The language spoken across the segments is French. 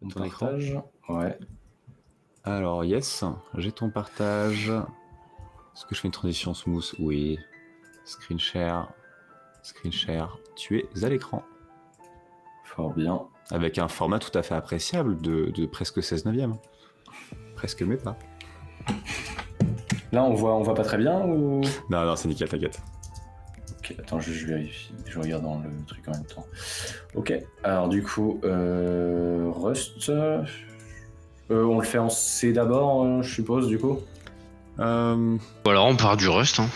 Ton écran. Partage. Ouais. Alors, yes, j'ai ton partage. Est-ce que je fais une transition smooth? Oui. Screen share. Screen share. Tu es à l'écran. Fort bien. Avec un format tout à fait appréciable de presque 16 neuvième. Presque, mais pas. Là, on voit pas très bien ou... Non, c'est nickel, t'inquiète. Ok, attends, je vérifie. Je regarde dans le truc en même temps. Ok, alors du coup, Rust... on le fait en C d'abord, je suppose, du coup. Voilà, on part du Rust. Hein.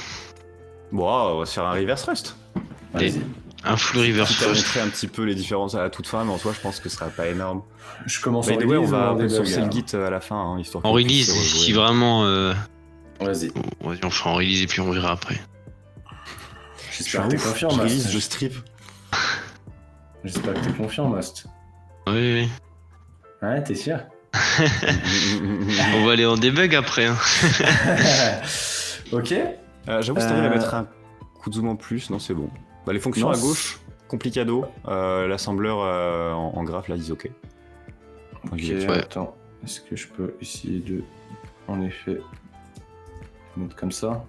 Bon, on va se faire un reverse Rust. Vas-y. Un full reverse Quitte à Rust. montrer un petit peu les différences à la toute fin, mais en soi, je pense que ce sera pas énorme. Je commence en Ouais, release on va ou en open debug, sourcer le alors Git à la fin, hein, histoire En qu'on puisse release, y si rejouer. vraiment... Vas-y. Vas-y, on fera en release et puis on verra après. J'espère que t'es confiant, je Must. release, je strip. J'espère que t'es confiant, Must. Oui. Ouais, t'es sûr? On va aller en debug après. Hein. Ok. J'avoue, si t'arrives à mettre un coup de zoom en plus, non, c'est bon. Bah, les fonctions Non, à gauche, complicado. L'assembleur en graphe, là, ils ok. Ok, Ouais. attends. Est-ce que je peux essayer de, en effet, mettre comme ça?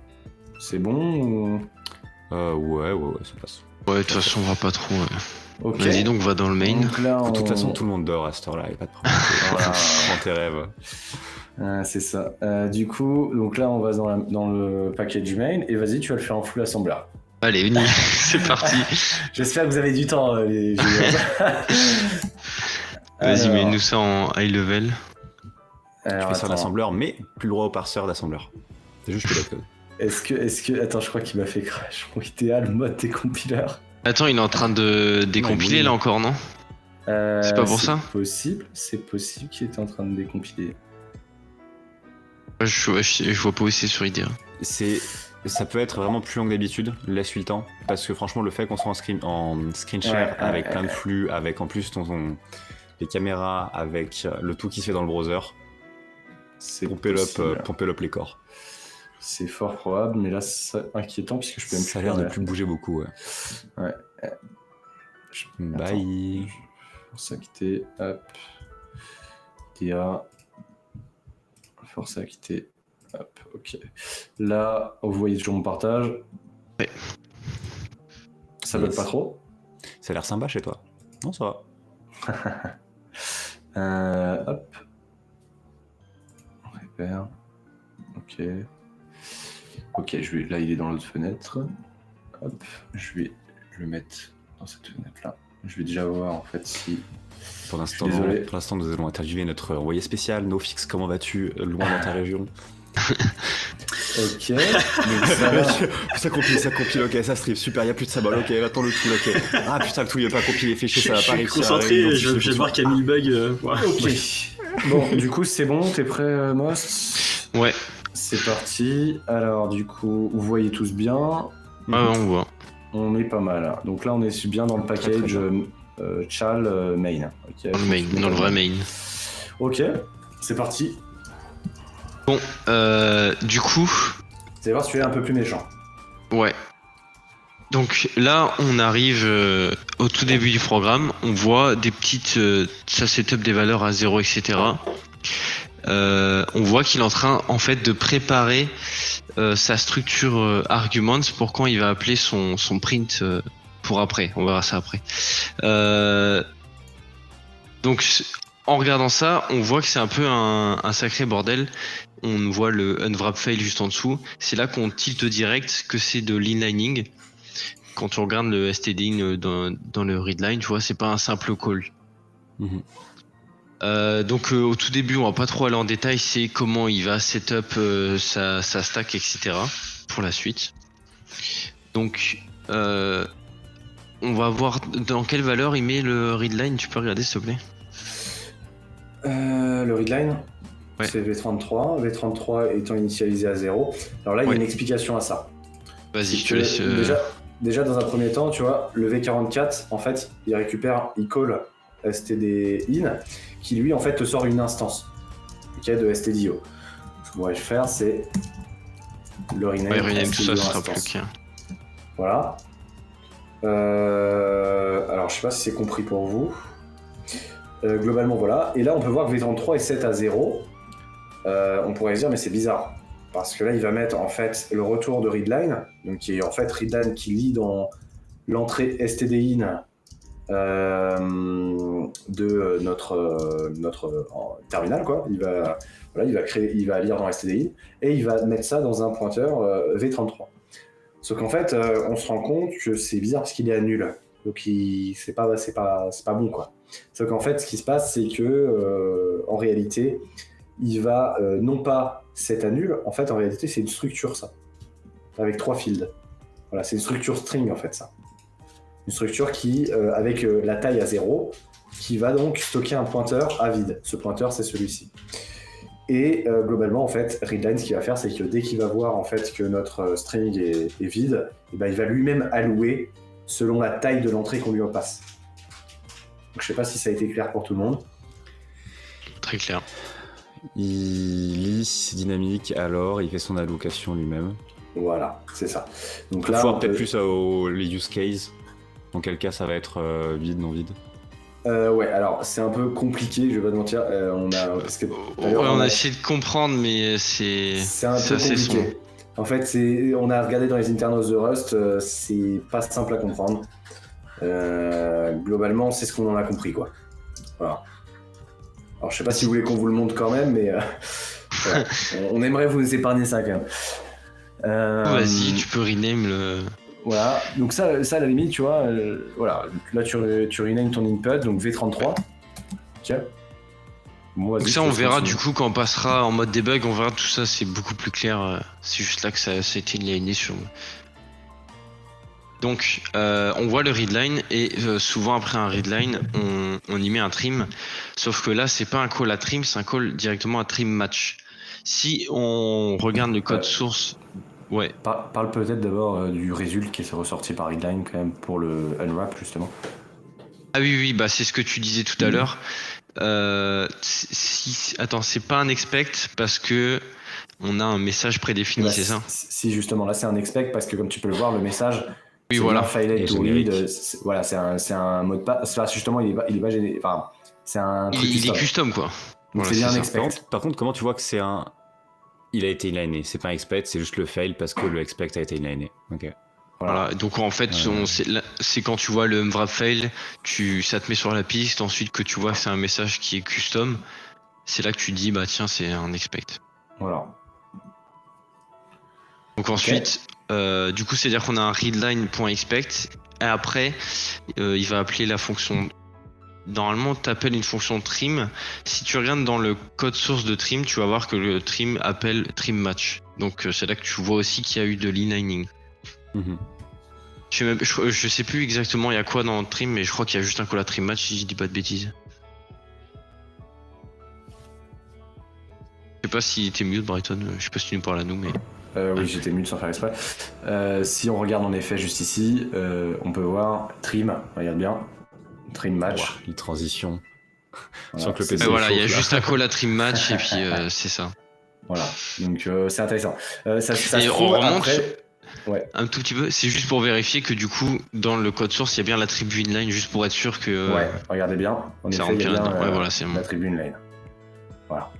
C'est bon ou... Ouais, ça passe. Ouais, de toute façon, on va pas trop... Ok. Vas-y, donc, va dans le main. Donc là, De toute on- façon, tout le monde dort à cette heure-là, y'a pas de problème. Voilà. Prends tes rêves. C'est ça. Du coup, donc là, on va dans le package main et vas-y, tu vas le faire en full assembleur. Allez, Uni, c'est parti. J'espère que vous avez du temps, les joueurs. Vas-y, Alors, mets-nous ça en high level. Je alors, fais ça en attends. assembleur, mais plus le droit au parseur d'assembleur. C'est juste la code. Est-ce que... Attends, je crois qu'il m'a fait crash. Mon idéal, mode décompileur. Attends, il est en train de décompiler oui. là encore, non? C'est pas pour ça? C'est possible qu'il était en train de décompiler. Je vois pas où c'est sur idée. Ça peut être vraiment plus long que d'habitude, laisse-lui le temps. Parce que franchement, le fait qu'on soit en screen share avec plein de flux, avec en plus les caméras, avec le tout qui se fait dans le browser, C'est pomper possible. up les corps. C'est fort probable, mais là, c'est inquiétant puisque je peux même Ça a l'air de plus bouger beaucoup, ouais. Ouais. Bye. Force actée, hop. DA. Force actée, hop, ok. Là, vous voyez toujours mon partage. Ouais. Ça bug pas trop. Ça a l'air sympa chez toi. Non, ça va. Hop. On répère. Ok. Ok, là il est dans l'autre fenêtre. Hop, je vais le mettre dans cette fenêtre-là. Je vais déjà voir en fait si... Pour l'instant, désolé. nous allons interviewer notre envoyé spécial, NoFix, comment vas-tu, loin dans ta région? Ok, donc ça va. ça compile, ok, ça strip, super, y'a plus de symbole, ok, attends le tout, ok. Ah putain, le tout il est pas compilé, fait chier, ça va pas réussir. Concentré, je vais voir qu'il y a mis le bug. Voilà. Ok. Bon, du coup c'est bon, t'es prêt, Most? Ouais, C'est parti. Alors du coup, vous voyez tous bien. on voit. On est pas mal. Donc là on est bien dans le package Chal main. Ok. Dans le main, dans le vrai main. Ok, c'est parti. Bon, du coup, Vous allez voir si tu es un peu plus méchant. ouais. Donc là, on arrive au tout début du programme. On voit des petites... ça setup des valeurs à 0, etc. On voit qu'il est en train, en fait, de préparer sa structure arguments pour quand il va appeler son print pour après. On verra ça après. Donc, en regardant ça, on voit que c'est un peu un sacré bordel. On voit le unwrap fail juste en dessous. C'est là qu'on tilte direct que c'est de l'inlining. Quand tu regardes le stdin dans le readline, tu vois, c'est pas un simple call. Donc au tout début, on va pas trop aller en détail, c'est comment il va setup sa stack, etc. pour la suite. Donc on va voir dans quelle valeur il met le readline. Tu peux regarder s'il te plaît? Le readline, Ouais. c'est V33. V33 étant initialisé à 0. Alors là, il y a une explication à ça. Vas-y, C'est je te que laisse. déjà, dans un premier temps, tu vois, le V44, en fait, il call std in, qui lui, en fait, te sort une instance de stdio. Ce qu'on pourrait faire, c'est le rename. Ouais, rename tout ça, ce sera instance. plus clair. Voilà. Alors, je sais pas si c'est compris pour vous. Globalement, voilà. Et là, on peut voir que V33 est set à 0. On pourrait se dire, mais c'est bizarre. Parce que là, il va mettre en fait le retour de readline, donc qui est en fait readline qui lit dans l'entrée stdin de notre terminal, quoi. Il va lire dans stdin et il va mettre ça dans un pointeur V33. Sauf qu'en fait, on se rend compte que c'est bizarre parce qu'il est à nul. Donc c'est pas bon, quoi. Sauf qu'en fait, ce qui se passe, c'est que en réalité, il va non pas set à nul, en fait, en réalité, c'est une structure, ça, avec 3 fields. Voilà, c'est une structure string, en fait, ça. Une structure qui, avec la taille à 0, qui va donc stocker un pointeur à vide. Ce pointeur, c'est celui-ci. Et globalement, en fait, readline, ce qu'il va faire, c'est que dès qu'il va voir en fait que notre string est vide, et ben, il va lui-même allouer selon la taille de l'entrée qu'on lui passe. Donc, je sais pas si ça a été clair pour tout le monde. Très clair. Il lit dynamique, alors il fait son allocation lui-même. Voilà, c'est ça. Donc Il là, faut voir peut-être plus les use cases. Dans quel cas ça va être vide, non vide. Ouais, alors c'est un peu compliqué, je vais pas te mentir. On a essayé de comprendre, mais c'est un peu assez compliqué. sombre. En fait, on a regardé dans les internals de Rust, c'est pas simple à comprendre. Globalement, c'est ce qu'on en a compris, quoi. Voilà. Alors, je sais pas si vous voulez qu'on vous le montre quand même, mais voilà. On aimerait vous épargner ça quand même. Vas-y, tu peux rename le. Voilà, donc ça à la limite, tu vois, voilà, là tu renames ton input, donc V33. Tiens. Bon, Donc ça, on verra du coup quand on passera en mode debug, on verra tout ça, c'est beaucoup plus clair. C'est juste là que ça a été inliné sur. Donc, on voit le readline et souvent après un readline, on y met un trim. Sauf que là, c'est pas un call à trim, c'est un call directement à trim match. Si on regarde le code source. Ouais. Parle peut-être d'abord du résultat qui est ressorti par readline quand même pour le unwrap justement. Ah oui, bah c'est ce que tu disais tout à l'heure. Attends, c'est pas un expect parce que on a un message prédéfini, Là, c'est ça? Si justement, là c'est un expect parce que comme tu peux le voir, le message. Oui, voilà. Failed to read. Voilà, c'est un mot de passe. Justement, il est pas gêné. Enfin, c'est un truc il est custom quoi. Donc Voilà, c'est bien un ça. expect. Par contre, comment tu vois que c'est un. Il a été inliné, c'est pas un expect, c'est juste le fail parce que le expect a été inliné. Ok. Voilà, donc en fait, c'est quand tu vois le mvrap fail, ça te met sur la piste, ensuite que tu vois que c'est un message qui est custom, c'est là que tu dis, bah tiens, c'est un expect. Voilà. Donc ensuite, du coup, c'est-à-dire qu'on a un readline.expect, et après, il va appeler la fonction. Normalement, tu appelles une fonction trim. Si tu regardes dans le code source de trim, tu vas voir que le trim appelle trim match. Donc c'est là que tu vois aussi qu'il y a eu de l'inlining. Je sais plus exactement il y a quoi dans le trim, mais je crois qu'il y a juste un call à trim match si je dis pas de bêtises. Je sais pas si t'es mute, Brighton, je sais pas si tu nous parles à nous, mais. Oui, j'étais mute sans faire exprès. Si on regarde en effet juste ici, on peut voir trim, regarde bien. Trim match. Wow, une transition. Voilà, que le PC voilà, il y a juste un call à trim match et puis c'est ça. Voilà, donc c'est intéressant. Ça et on remonte ouais. un tout petit peu, c'est juste pour vérifier que du coup, dans le code source, il y a bien l'attribut inline, juste pour être sûr que. Ouais, regardez bien. En effet, il y a bien ouais, voilà, c'est bon. l'attribut inline. Voilà.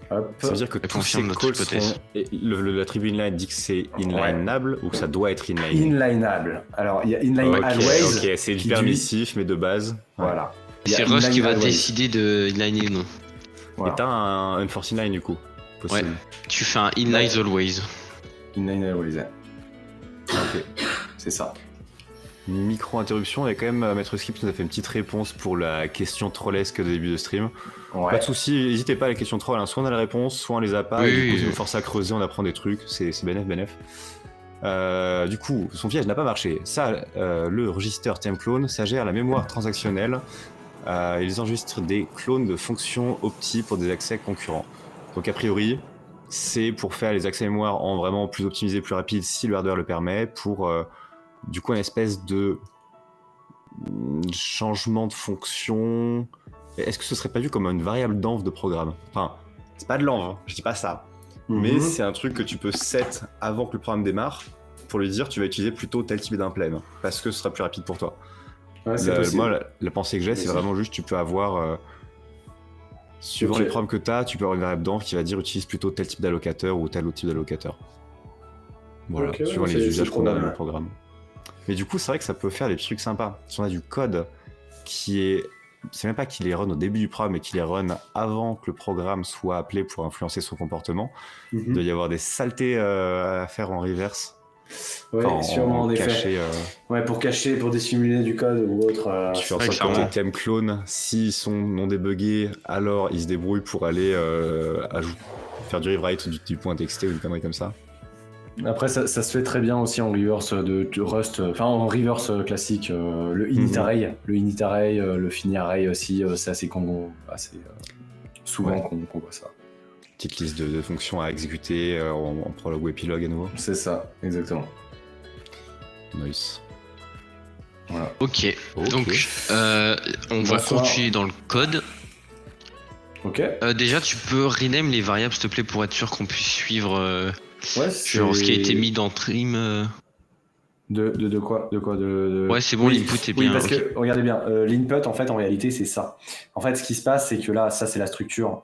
Hop. Ça veut dire que tous ces calls sont... L'attribut inline dit que c'est inlineable ou que ça doit être inline? Inlineable. Alors, il y a inline always. Ok, c'est du permissif, mais de base. Voilà. C'est Rust qui va décider de inliner ou non. Voilà. Et t'as un unfortunate du coup. Possible. Ouais. Tu fais un inline always. Inline always. Ok, c'est ça. Micro-interruption, et quand même, Maître Skip nous a fait une petite réponse pour la question trollesque de début de stream. Ouais. Pas de soucis, n'hésitez pas à la question troll, hein. Soit on a la réponse, soit on les a pas, oui, et du coup, ça nous force à creuser, on apprend des trucs, c'est bénef. Du coup, son piège n'a pas marché. Ça, le register time clone, ça gère la mémoire transactionnelle. Ils enregistrent des clones de fonctions opti pour des accès concurrents. Donc a priori, c'est pour faire les accès mémoire en vraiment plus optimisé, plus rapide, si le hardware le permet, pour du coup une espèce de changement de fonction. Est-ce que ce serait pas vu comme une variable d'env de programme? Enfin, c'est pas de l'env, hein, je dis pas ça. Mais c'est un truc que tu peux set avant que le programme démarre pour lui dire tu vas utiliser plutôt tel type d'implème parce que ce sera plus rapide pour toi. Ouais, c'est possible. Moi, la pensée que j'ai, c'est Possible. vraiment juste, tu peux avoir, suivant Ok. les problèmes que tu as, tu peux avoir une variable d'env qui va dire utilise plutôt tel type d'allocateur ou tel autre type d'allocateur. Voilà, Ok, ouais, suivant c'est- les c'est usages qu'on a dans probable. le programme. Mais du coup, c'est vrai que ça peut faire des trucs sympas. Si on a du code qui est... C'est même pas qu'il les run au début du programme, mais qu'il les run avant que le programme soit appelé pour influencer son comportement, il doit y avoir des saletés à faire en reverse. Ouais, Enfin, sûrement en effet. caché, Ouais, pour cacher, pour dissimuler du code ou autre. tu fais en vrai sorte que que tes clairement. thèmes clones, s'ils sont non débuggés, alors ils se débrouillent pour aller faire du rewrite du point TXT ou une connerie comme ça. Après, ça se fait très bien aussi en reverse de Rust, enfin en reverse classique. Le init Mhm. array, le fini array aussi, c'est assez, souvent Ouais. qu'on voit ça. Petite liste de fonctions à exécuter en prologue ou épilogue à nouveau. C'est ça, exactement. Nice. Voilà. Ok, Ok. donc on va Bonsoir. continuer dans le code. Ok. Déjà, tu peux rename les variables, s'il te plaît, pour être sûr qu'on puisse suivre Ouais, genre ce qui a été mis dans trim. De quoi Ouais, c'est bon, Oui. l'input est Oui, bien. parce ok. que, regardez bien, l'input, en fait, en réalité, c'est ça. En fait, ce qui se passe, c'est que là, ça, c'est la structure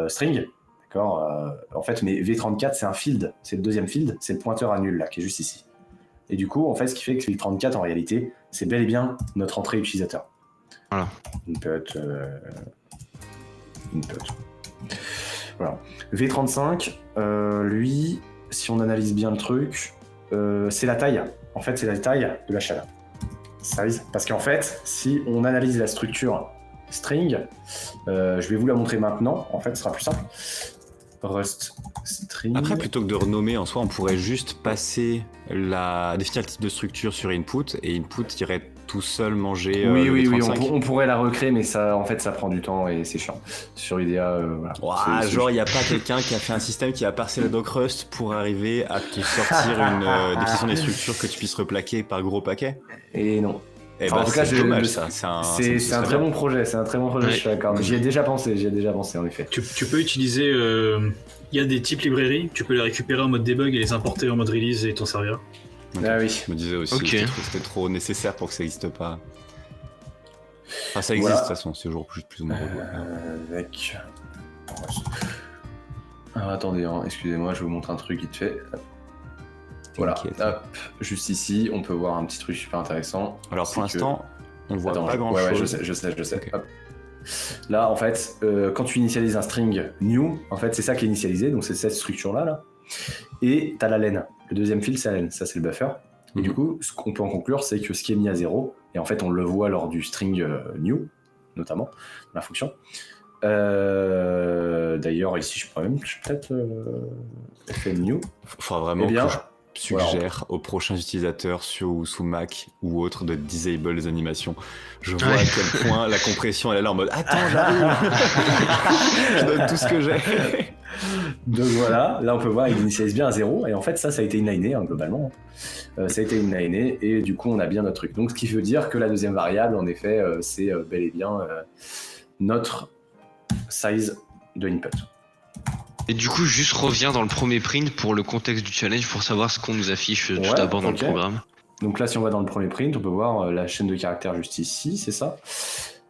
string, d'accord en fait, mais V34, c'est un field, c'est le deuxième field, c'est le pointeur à nul, là, qui est juste ici. Et du coup, en fait, ce qui fait que V34, en réalité, c'est bel et bien notre entrée utilisateur. Voilà. Input. Voilà. V35, lui, si on analyse bien le truc, c'est la taille. En fait, c'est la taille de la shell. Size. Parce qu'en fait, si on analyse la structure string, je vais vous la montrer maintenant. En fait, ce sera plus simple. Rust string. Après, plutôt que de renommer en soi, on pourrait juste passer définir le type de structure sur input et input irait tout seul manger oui, le oui, oui, V35. on pourrait la recréer, mais ça, en fait, ça prend du temps et c'est chiant. Sur IDEA, voilà. Ouah, C'est- genre, il n'y a pas quelqu'un qui a fait un système qui a parsé la doc Rust pour arriver à te sortir une définition des structures que tu puisses replaquer par gros paquet. Et non. Eh Enfin, bah, en tout cas, c'est je- dommage le- ça. C'est un très bon projet, c'est un très bon projet, Ouais. je suis d'accord. J'y ai déjà pensé en effet. Tu peux utiliser. Il y a des types librairies, tu peux les récupérer en mode debug et les importer en mode release et t'en servir. Ah oui. Je me disais aussi Ok. que c'était trop nécessaire pour que ça n'existe pas. Enfin, ça existe Voilà. de toute façon, c'est toujours plus ou moins relou. Avec. Alors attendez, hein, excusez-moi, je vais vous montrer un truc vite fait. Voilà, T'inquiète. hop, juste ici, on peut voir un petit truc super intéressant. Alors C'est pour que- l'instant, on voit Attends, pas grand ouais, chose. je sais. Ok. Hop. Là, en fait, quand tu initialises un string new, en fait, c'est ça qui est initialisé, donc c'est cette structure-là, là. Et t'as la len. Le deuxième fil, c'est la len, ça c'est le buffer. Et du coup, ce qu'on peut en conclure, c'est que ce qui est mis à 0, et en fait, on le voit lors du string new, notamment, dans la fonction. D'ailleurs, ici, je pourrais même peut-être fm new. Faudra vraiment Eh bien, que je suggère aux prochains utilisateurs sur ou sous Mac ou autres de disable les animations. Je vois Ouais. à quel point la compression elle est là en mode attends, j'arrive. Je donne tout ce que j'ai. Donc voilà, là on peut voir, il initialise bien à 0, et en fait ça a été inliné, hein, globalement. Ça a été inliné, et du coup on a bien notre truc. Donc ce qui veut dire que la deuxième variable, en effet, c'est bel et bien notre size de input. Et du coup, juste reviens dans le premier print pour le contexte du challenge pour savoir ce qu'on nous affiche tout Ouais, d'abord dans ok. le programme. Donc là si on va dans le premier print, on peut voir la chaîne de caractères juste ici, c'est ça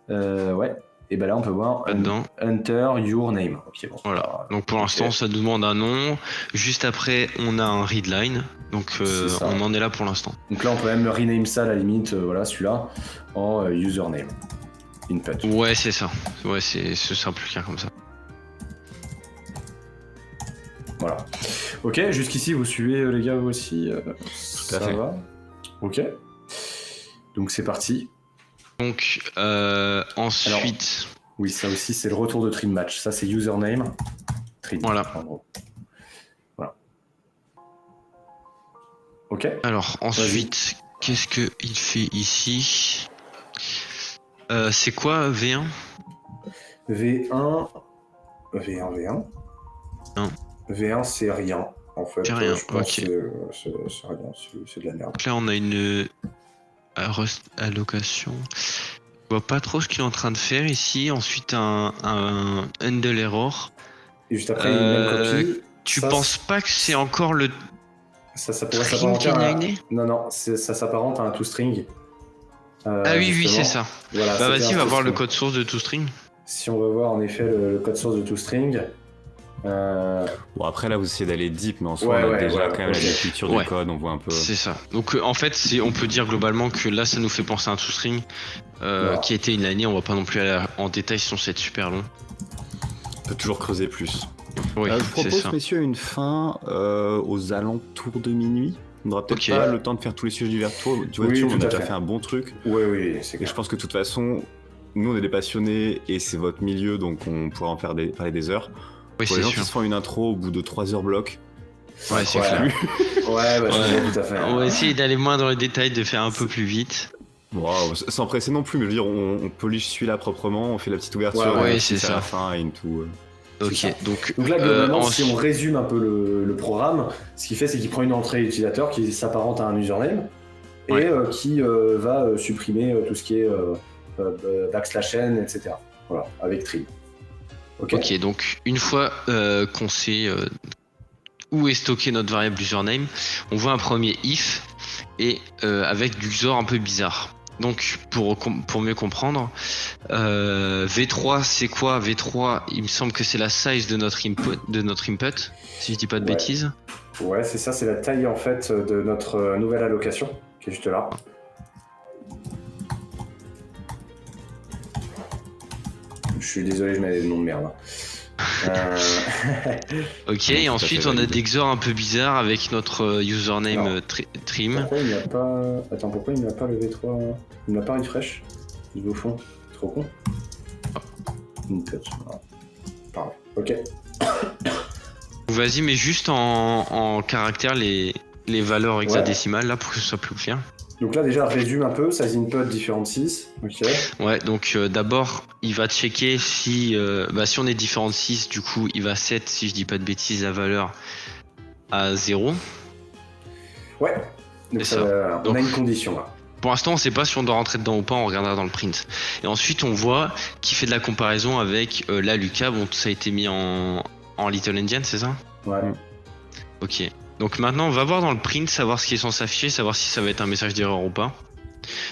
ouais, et ben là on peut voir Là-dedans. enter your name. Ok, bon. Voilà. Donc pour l'instant, Ok. ça demande un nom. Juste après, on a un readline. Donc C'est ça. on en est là pour l'instant. Donc là on peut même rename ça à la limite, voilà celui-là, en username. Input. Ouais, c'est ça. Ouais, ce sera plus clair comme ça. Voilà. Ok, jusqu'ici vous suivez les gars vous aussi ça fait. va. Ok. Donc c'est parti. Donc ensuite, Oui, ça aussi c'est le retour de trim match. Ça c'est username. Trim. Voilà. En gros. Voilà. Ok. alors ensuite, qu'est-ce que il fait ici? C'est quoi V1? V1. V1. Non. V1 c'est rien en fait. C'est rien, Je pense ok. que c'est rien, c'est de la merde. Donc là, on a une allocation. Je vois pas trop ce qu'il est en train de faire ici. Ensuite, un handle error. Et juste après, il y a une même copie. Tu Ça, penses pas que c'est encore le Ça pourrait string s'apparenter qui est à... inliné? Non, ça s'apparente à un toString Ah oui, justement. c'est ça. Voilà, Bah c'était vas-y, un va voir le toString. code source de ToString. Si on veut voir en effet le code source de ToString, Bon, après là, vous essayez d'aller deep, mais en soi, Ouais, on a ouais, déjà ouais, quand même ok. la lecture Ouais. du code, on voit un peu. C'est ça. Donc en fait, on peut dire globalement que là, ça nous fait penser à un ToString Voilà. qui a été inliné. On va pas non plus aller en détail, sinon c'est super long. On peut toujours creuser plus. Oui, Je vous c'est propose, ça. messieurs, une fin aux alentours de minuit. On n'aura peut-être Ok. pas le temps de faire tous les sujets du voiture, Oui, mais on a tout à déjà fait. fait un bon truc. Oui, oui, c'est Et clair. je pense que de toute façon, nous on est des passionnés et c'est votre milieu, donc on pourra en faire parler des heures. Oui, Pour c'est les gens sûr. qui se font une intro au bout de 3 heures bloc, Ouais, c'est Ouais. clair. Ouais, bah, je Ouais. comprends tout à fait. On va essayer d'aller moins dans les détails, de faire un peu plus vite. wow, sans presser non plus, mais je veux dire, on polish celui-là proprement, on fait la petite ouverture, Ouais, et ouais, la c'est petite à ça. la fin et une tout. Ok, ça. donc Donc là, globalement, si ensuite- on résume un peu le programme, ce qu'il fait, c'est qu'il prend une entrée utilisateur qui s'apparente à un username et Ouais. qui va supprimer tout ce qui est \n, etc. Voilà, avec trim. Ok, donc une fois qu'on sait où est stocké notre variable username, on voit un premier if et avec du XOR un peu bizarre. Donc pour mieux comprendre, V3 c'est quoi? V3, il me semble que c'est la size de notre input, si je dis pas de Ouais. bêtises. Ouais, c'est ça, c'est la taille en fait de notre nouvelle allocation qui est juste là. Je suis désolé, je mets des noms de merde. Ok, Ouais, et tout à ensuite fait on a valide. des XOR un peu bizarres avec notre username Non. trim. Pourquoi il n'y a pas. Attends, pourquoi il n'y a pas le V3 Il n'a pas refresh? Il est au fond. Trop con. Input. Voilà. Pardon. Ok. Vas-y, mais juste en caractères les valeurs hexadécimales là pour que ce soit plus clair. Donc là, déjà, résume un peu. Size input différent 6. Ok. Ouais, donc d'abord, il va checker si on est différent de 6, du coup, il va set, si je dis pas de bêtises, la valeur à 0. Ouais. Donc, C'est ça. on Donc- a une condition là. Pour l'instant, on sait pas si on doit rentrer dedans ou pas, on regardera dans le print. Et ensuite, on voit qu'il fait de la comparaison avec la Luca. Bon, ça a été mis en Little Indian, c'est ça? Ouais. Ok. Donc maintenant, on va voir dans le print, savoir ce qui est censé s'afficher, savoir si ça va être un message d'erreur ou pas.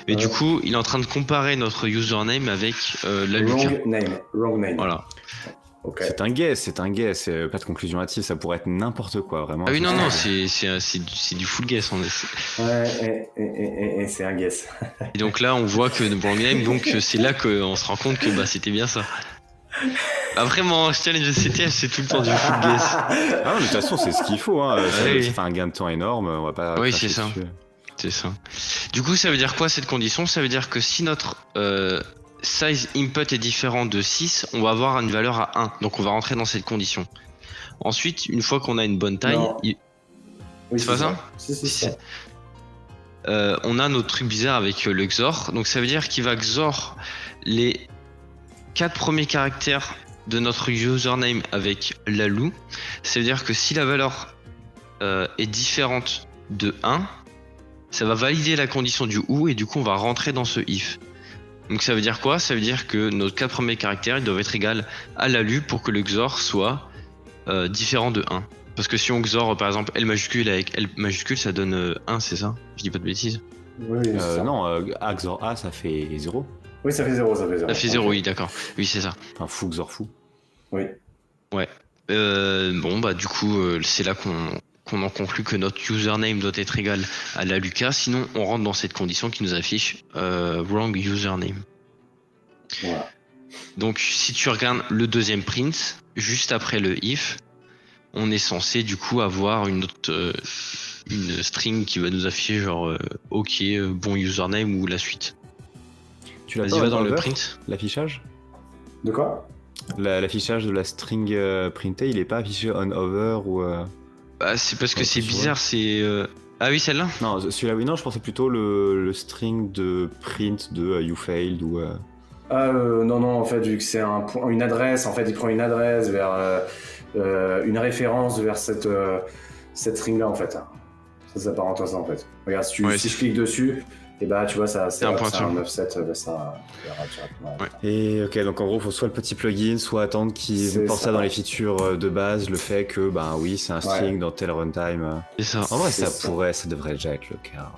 Mais du coup, il est en train de comparer notre username avec la Luca. Wrong name. Wrong name. Voilà. Ok. C'est un guess, pas de conclusion hâtive, ça pourrait être n'importe quoi, vraiment. Ah oui, non, c'est du full guess. Ouais, et c'est un guess. Et donc là, on voit que wrong name, donc c'est là qu'on se rend compte que bah, c'était bien ça. Après, mon challenge de CTF, c'est tout le temps du full guess. Ah non, mais de toute façon, c'est ce qu'il faut, hein. oui. Ça fait un gain de temps énorme, on va pas. Oui, cracher c'est ça. dessus. C'est ça. Du coup, ça veut dire quoi cette condition? Ça veut dire que si notre size input est différent de 6, on va avoir une valeur à 1. Donc on va rentrer dans cette condition. Ensuite, une fois qu'on a une bonne taille, Non. Oui, c'est pas ça? Si, Si, ça. on a notre truc bizarre avec le XOR. Donc ça veut dire qu'il va XOR les 4 premiers caractères de notre username avec la loup. Ça veut dire que si la valeur est différente de 1, ça va valider la condition du ou et du coup on va rentrer dans ce if. Donc ça veut dire quoi? Ça veut dire que nos 4 premiers caractères ils doivent être égaux à la lut pour que le XOR soit différent de 1. Parce que si on XOR par exemple L majuscule avec L majuscule ça donne 1, c'est ça? Je dis pas de bêtises. Oui, c'est ça. Non, A XOR A, ça fait 0. Oui, ça fait 0, ça fait 0. Ça fait 0, oui, d'accord. Oui, c'est ça. Enfin, fou XOR fou. Oui. Bon, bah du coup, c'est là qu'on en conclut que notre username doit être égal à la Luca, sinon on rentre dans cette condition qui nous affiche wrong username. Voilà. Donc si tu regardes le deuxième print, juste après le if, on est censé du coup avoir une autre une string qui va nous afficher genre ok bon username ou la suite. Tu l'as Vas-y, pas va dans en le over, print. l'affichage? De quoi? L'affichage de la string printée, il est pas affiché on over ou. Bah, c'est parce que Ouais, c'est tu vois. bizarre, c'est ah oui celle-là. Non, celui-là, oui, non, je pensais plutôt le string de print de you failed ou. Non, en fait, vu que c'est une adresse, en fait, il prend une adresse vers une référence vers cette string-là, en fait. Ça s'apparente à ça, en fait. Regarde, si je clique dessus, et bah, tu vois, c'est un pointeur. un offset, ça verra directement. Ouais. Et ok, donc en gros, faut soit le petit plugin, soit attendre qu'ils C'est portent ça ça. dans les features de base, le fait que, ben oui, c'est un string dans tel runtime. C'est ça. En vrai, C'est ça ça. pourrait, ça devrait déjà être le cas.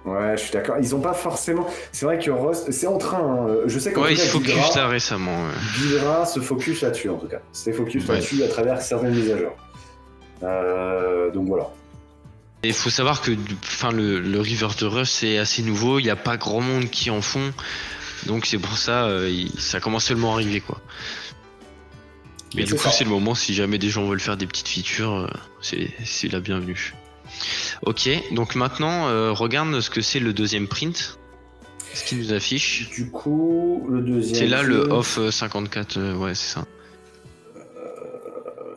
Ouais, je suis d'accord. Ils ont pas forcément. C'est vrai que Rust, c'est en train. Hein. Je sais qu'en Ouais, tout ils se cas, focus là récemment. Guidera se focus là-dessus en tout cas. C'est focus Ouais. là-dessus à travers certaines mises à jour. Donc voilà. Et il faut savoir que le River de Rust c'est assez nouveau, il n'y a pas grand monde qui en font, donc c'est pour ça ça commence seulement à arriver quoi. Mais du coup c'est le moment, si jamais des gens veulent faire des petites features, c'est la bienvenue. Ok, donc maintenant regarde ce que c'est le deuxième print, ce qui nous affiche. Du coup, le deuxième. C'est là le off 54, ouais c'est ça.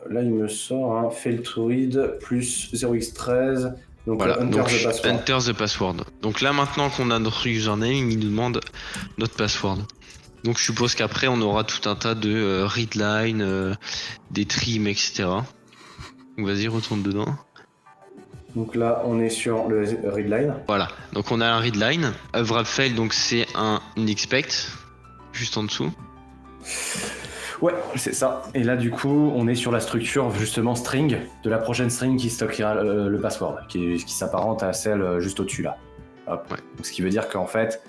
Là, il me sort un fail to read plus 0x13. Donc, Voilà, enter donc the password. enter the password. Donc là maintenant qu'on a notre username, il nous demande notre password. Donc je suppose qu'après on aura tout un tas de readline, des trims, etc. Donc vas-y, retourne dedans. Donc là, on est sur le readline. Voilà, donc on a un readline. Œuvre fail, donc c'est un expect, juste en dessous. Ouais, c'est ça. Et là, du coup, on est sur la structure justement string de la prochaine string qui stockera le password, qui s'apparente à celle juste au-dessus là. Hop. Ouais. Donc, ce qui veut dire qu'en fait,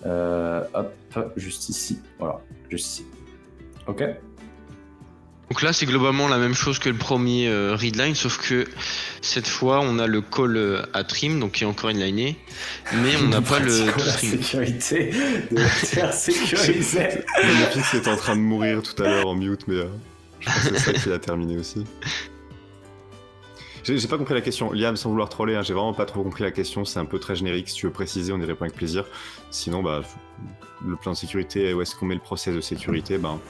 hop, juste ici, voilà, juste ici. Ok. Donc là c'est globalement la même chose que le premier readline, sauf que cette fois on a le call à trim, donc qui est encore inliné, mais on n'a pas le la string. sécurité de la terre sécurisée. Le Fix était en train de mourir tout à l'heure en mute, mais je pense que c'est ça qu'il a terminé aussi. J'ai pas compris la question. Liam, sans vouloir troller, hein, j'ai vraiment pas trop compris la question. C'est un peu très générique. Si tu veux préciser, on y répond avec plaisir. Sinon, bah, le plan de sécurité, où est-ce qu'on met le process de sécurité, ben.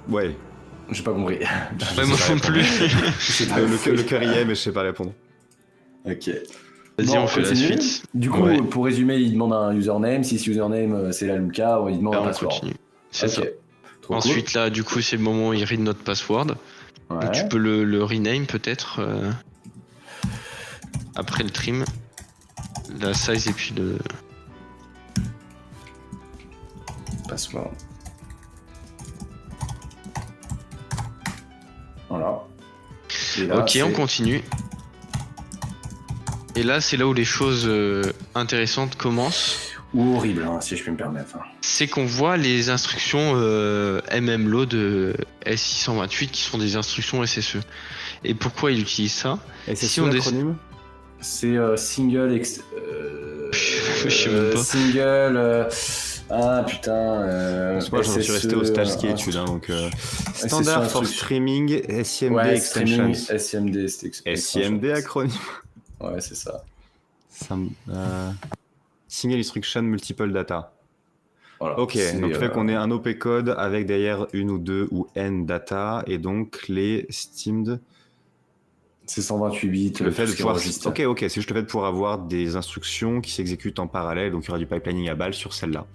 Ouais. J'ai pas compris. Ouais, moi non plus. Le cœur y est, mais je sais pas répondre. Ok. Vas-y, Bon, on fait la continue. suite. Du coup, Ouais. pour résumer, il demande un username. Si ce username c'est la Luca, il demande Là, un on password. continue. C'est Ok. ça. Trop Ensuite, là, du coup, c'est le moment où il read notre password. cool. Donc, tu peux le rename peut-être après le trim, la size et puis le. Password. Voilà. Et là, Ok, on continue. Et là, c'est là où les choses intéressantes commencent. Ou horrible, hein, si je puis me permettre. C'est qu'on voit les instructions mmload S628 qui sont des instructions SSE. Et pourquoi il utilise ça? Et c'est Si quoi on l'acronyme? C'est single. Je sais même pas. Single. Ah putain. Parce que moi, j'en suis resté au stage ski études, hein, donc. Standard for Streaming SIMD ouais, Extensions. SIMD, SIMD acronyme. Ouais, c'est ça. Single Instruction Multiple Data. Voilà, Ok, donc le fait qu'on ait un OP code avec derrière une ou deux ou n data, et donc les steamed. C'est 128 bits. Le fait de pouvoir. enregistré. Ok, c'est juste le fait de pouvoir avoir des instructions qui s'exécutent en parallèle, donc il y aura du pipelining à balle sur celle-là.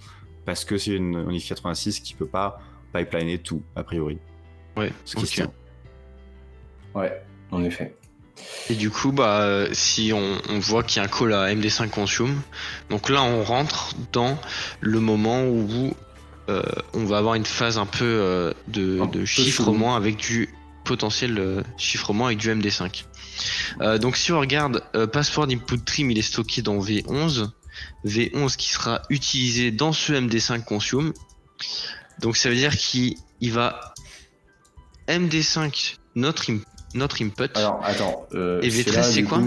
Parce que c'est une x86 qui peut pas pipeliner tout, a priori. Ouais, Ce qui ok. se tient. Ouais, en effet. Et du coup, si on voit qu'il y a un call à MD5 consume, donc là on rentre dans le moment où on va avoir une phase un peu de chiffrement avec du potentiel chiffrement avec du MD5. Donc si on regarde password input trim, il est stocké dans V11 qui sera utilisé dans ce MD5 consume. Donc ça veut dire qu'il va MD5 notre input. Alors, attends. Et V13, c'est quoi?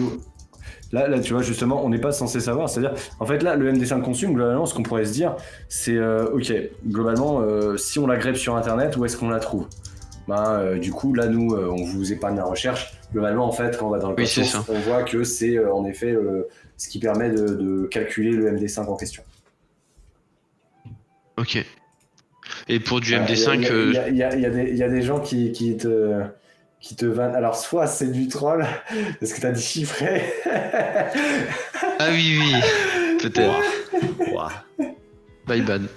Là, tu vois, justement, on n'est pas censé savoir. C'est-à-dire, en fait, là, le MD5 consume, globalement, ce qu'on pourrait se dire, c'est, ok, globalement, si on la grève sur Internet, où est-ce qu'on la trouve? Du coup, là, nous, on vous épargne la recherche. Globalement, en fait, quand on va dans le code source, on voit que c'est, en effet, ce qui permet de calculer le MD5 en question. Ok. Et pour du MD5... Il y a des gens qui te vannent. Alors, soit c'est du troll, parce que t'as dit chiffré. Ah oui, peut-être. Ouah. Bye bad.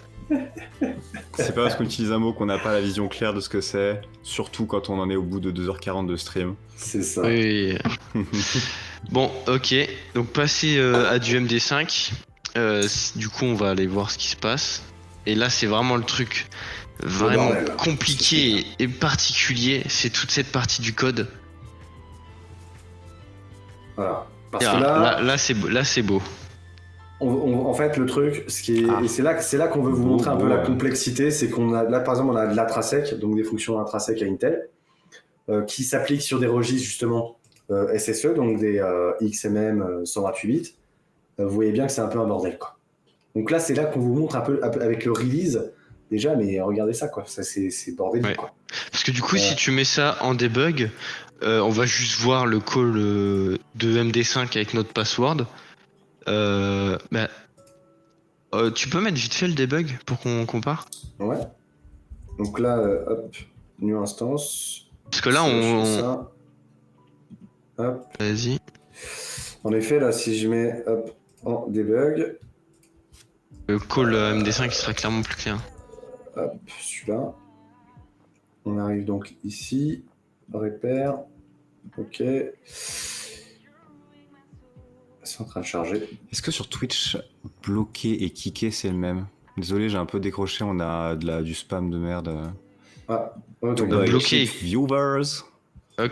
C'est pas parce qu'on utilise un mot qu'on n'a pas la vision claire de ce que c'est, surtout quand on en est au bout de 2h40 de stream. C'est ça. Oui. Bon, ok. Donc, passer à du MD5. Du coup, on va aller voir ce qui se passe. Et là, c'est vraiment le truc vraiment compliqué et particulier. C'est toute cette partie du code. Voilà. Parce que là, Là, c'est beau. en fait, le truc, et c'est là qu'on veut vous montrer un peu la complexité, c'est qu'on a là, par exemple, on a de l'intrasec, donc des fonctions intrinsèques à Intel, qui s'appliquent sur des registres justement SSE, donc des XMM 128 bits. Vous voyez bien que c'est un peu un bordel, quoi. Donc là, c'est là qu'on vous montre un peu avec le release. Déjà, mais regardez ça, quoi. Ça, c'est bordel, Ouais. quoi. Parce que du coup, si tu mets ça en debug, on va juste voir le call de MD5 avec notre password. Tu peux mettre vite fait le debug pour qu'on compare? Ouais. Donc là, hop, new instance. Parce que là, Ça. Hop. Vas-y. En effet, là, si je mets hop, en debug, Le call MD5 il sera clairement plus clair. hop, celui-là. On arrive donc ici. Repère. Ok. C'est en train de charger. Est-ce que sur Twitch, bloquer et kicker, c'est le même? Désolé, j'ai un peu décroché, on a du spam de merde. Ah, ok. bloquer. Viewers.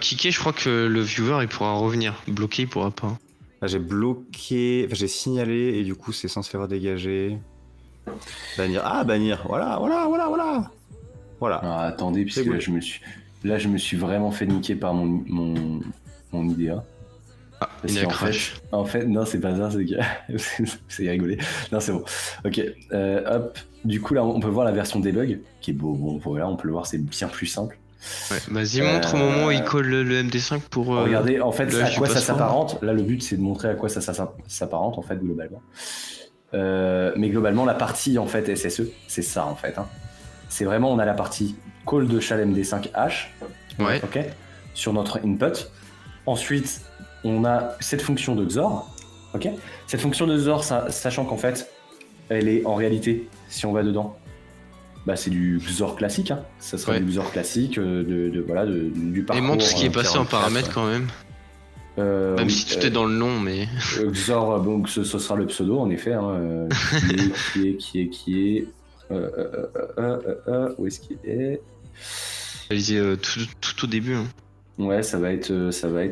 Kicker, je crois que le viewer il pourra revenir. Bloquer, il pourra pas. Là, j'ai bloqué, enfin, j'ai signalé et du coup, c'est censé faire dégager. Bannir. Ah, bannir. Voilà. Voilà. Alors, attendez, puisque C'est là, good. je me suis vraiment fait niquer par mon IDEA. Ah, Parce il a qu'en crash. en fait, non, c'est pas ça, c'est que... c'est rigolé. Non, c'est bon. Ok, hop. Du coup, là, on peut voir la version debug, qui est beau. Bon, voilà, on peut le voir, c'est bien plus simple. Ouais, vas-y, montre au moment où il colle le MD5 pour. Regardez, en fait, là, à je quoi suis ça pas sûr. s'apparente. Là, le but, c'est de montrer à quoi ça s'apparente, en fait, globalement. Mais globalement, la partie, en fait, SSE, c'est ça, en fait. Hein. C'est vraiment, on a la partie call de shell MD5H, Ouais. ok, sur notre input. Ensuite, on a cette fonction de XOR, ok. Cette fonction de XOR, sachant qu'en fait, elle est en réalité, si on va dedans, bah, c'est du XOR classique. Hein. Ça sera Ouais. du XOR classique, du Et parcours. montre ce qui est passé en 44, paramètres quand même. Même oui, si tout est dans le nom, mais. XOR, donc ce sera le pseudo en effet, hein, qui est. Où est-ce qu'il est? Réalisé tout au début. Hein. Ouais, ça va être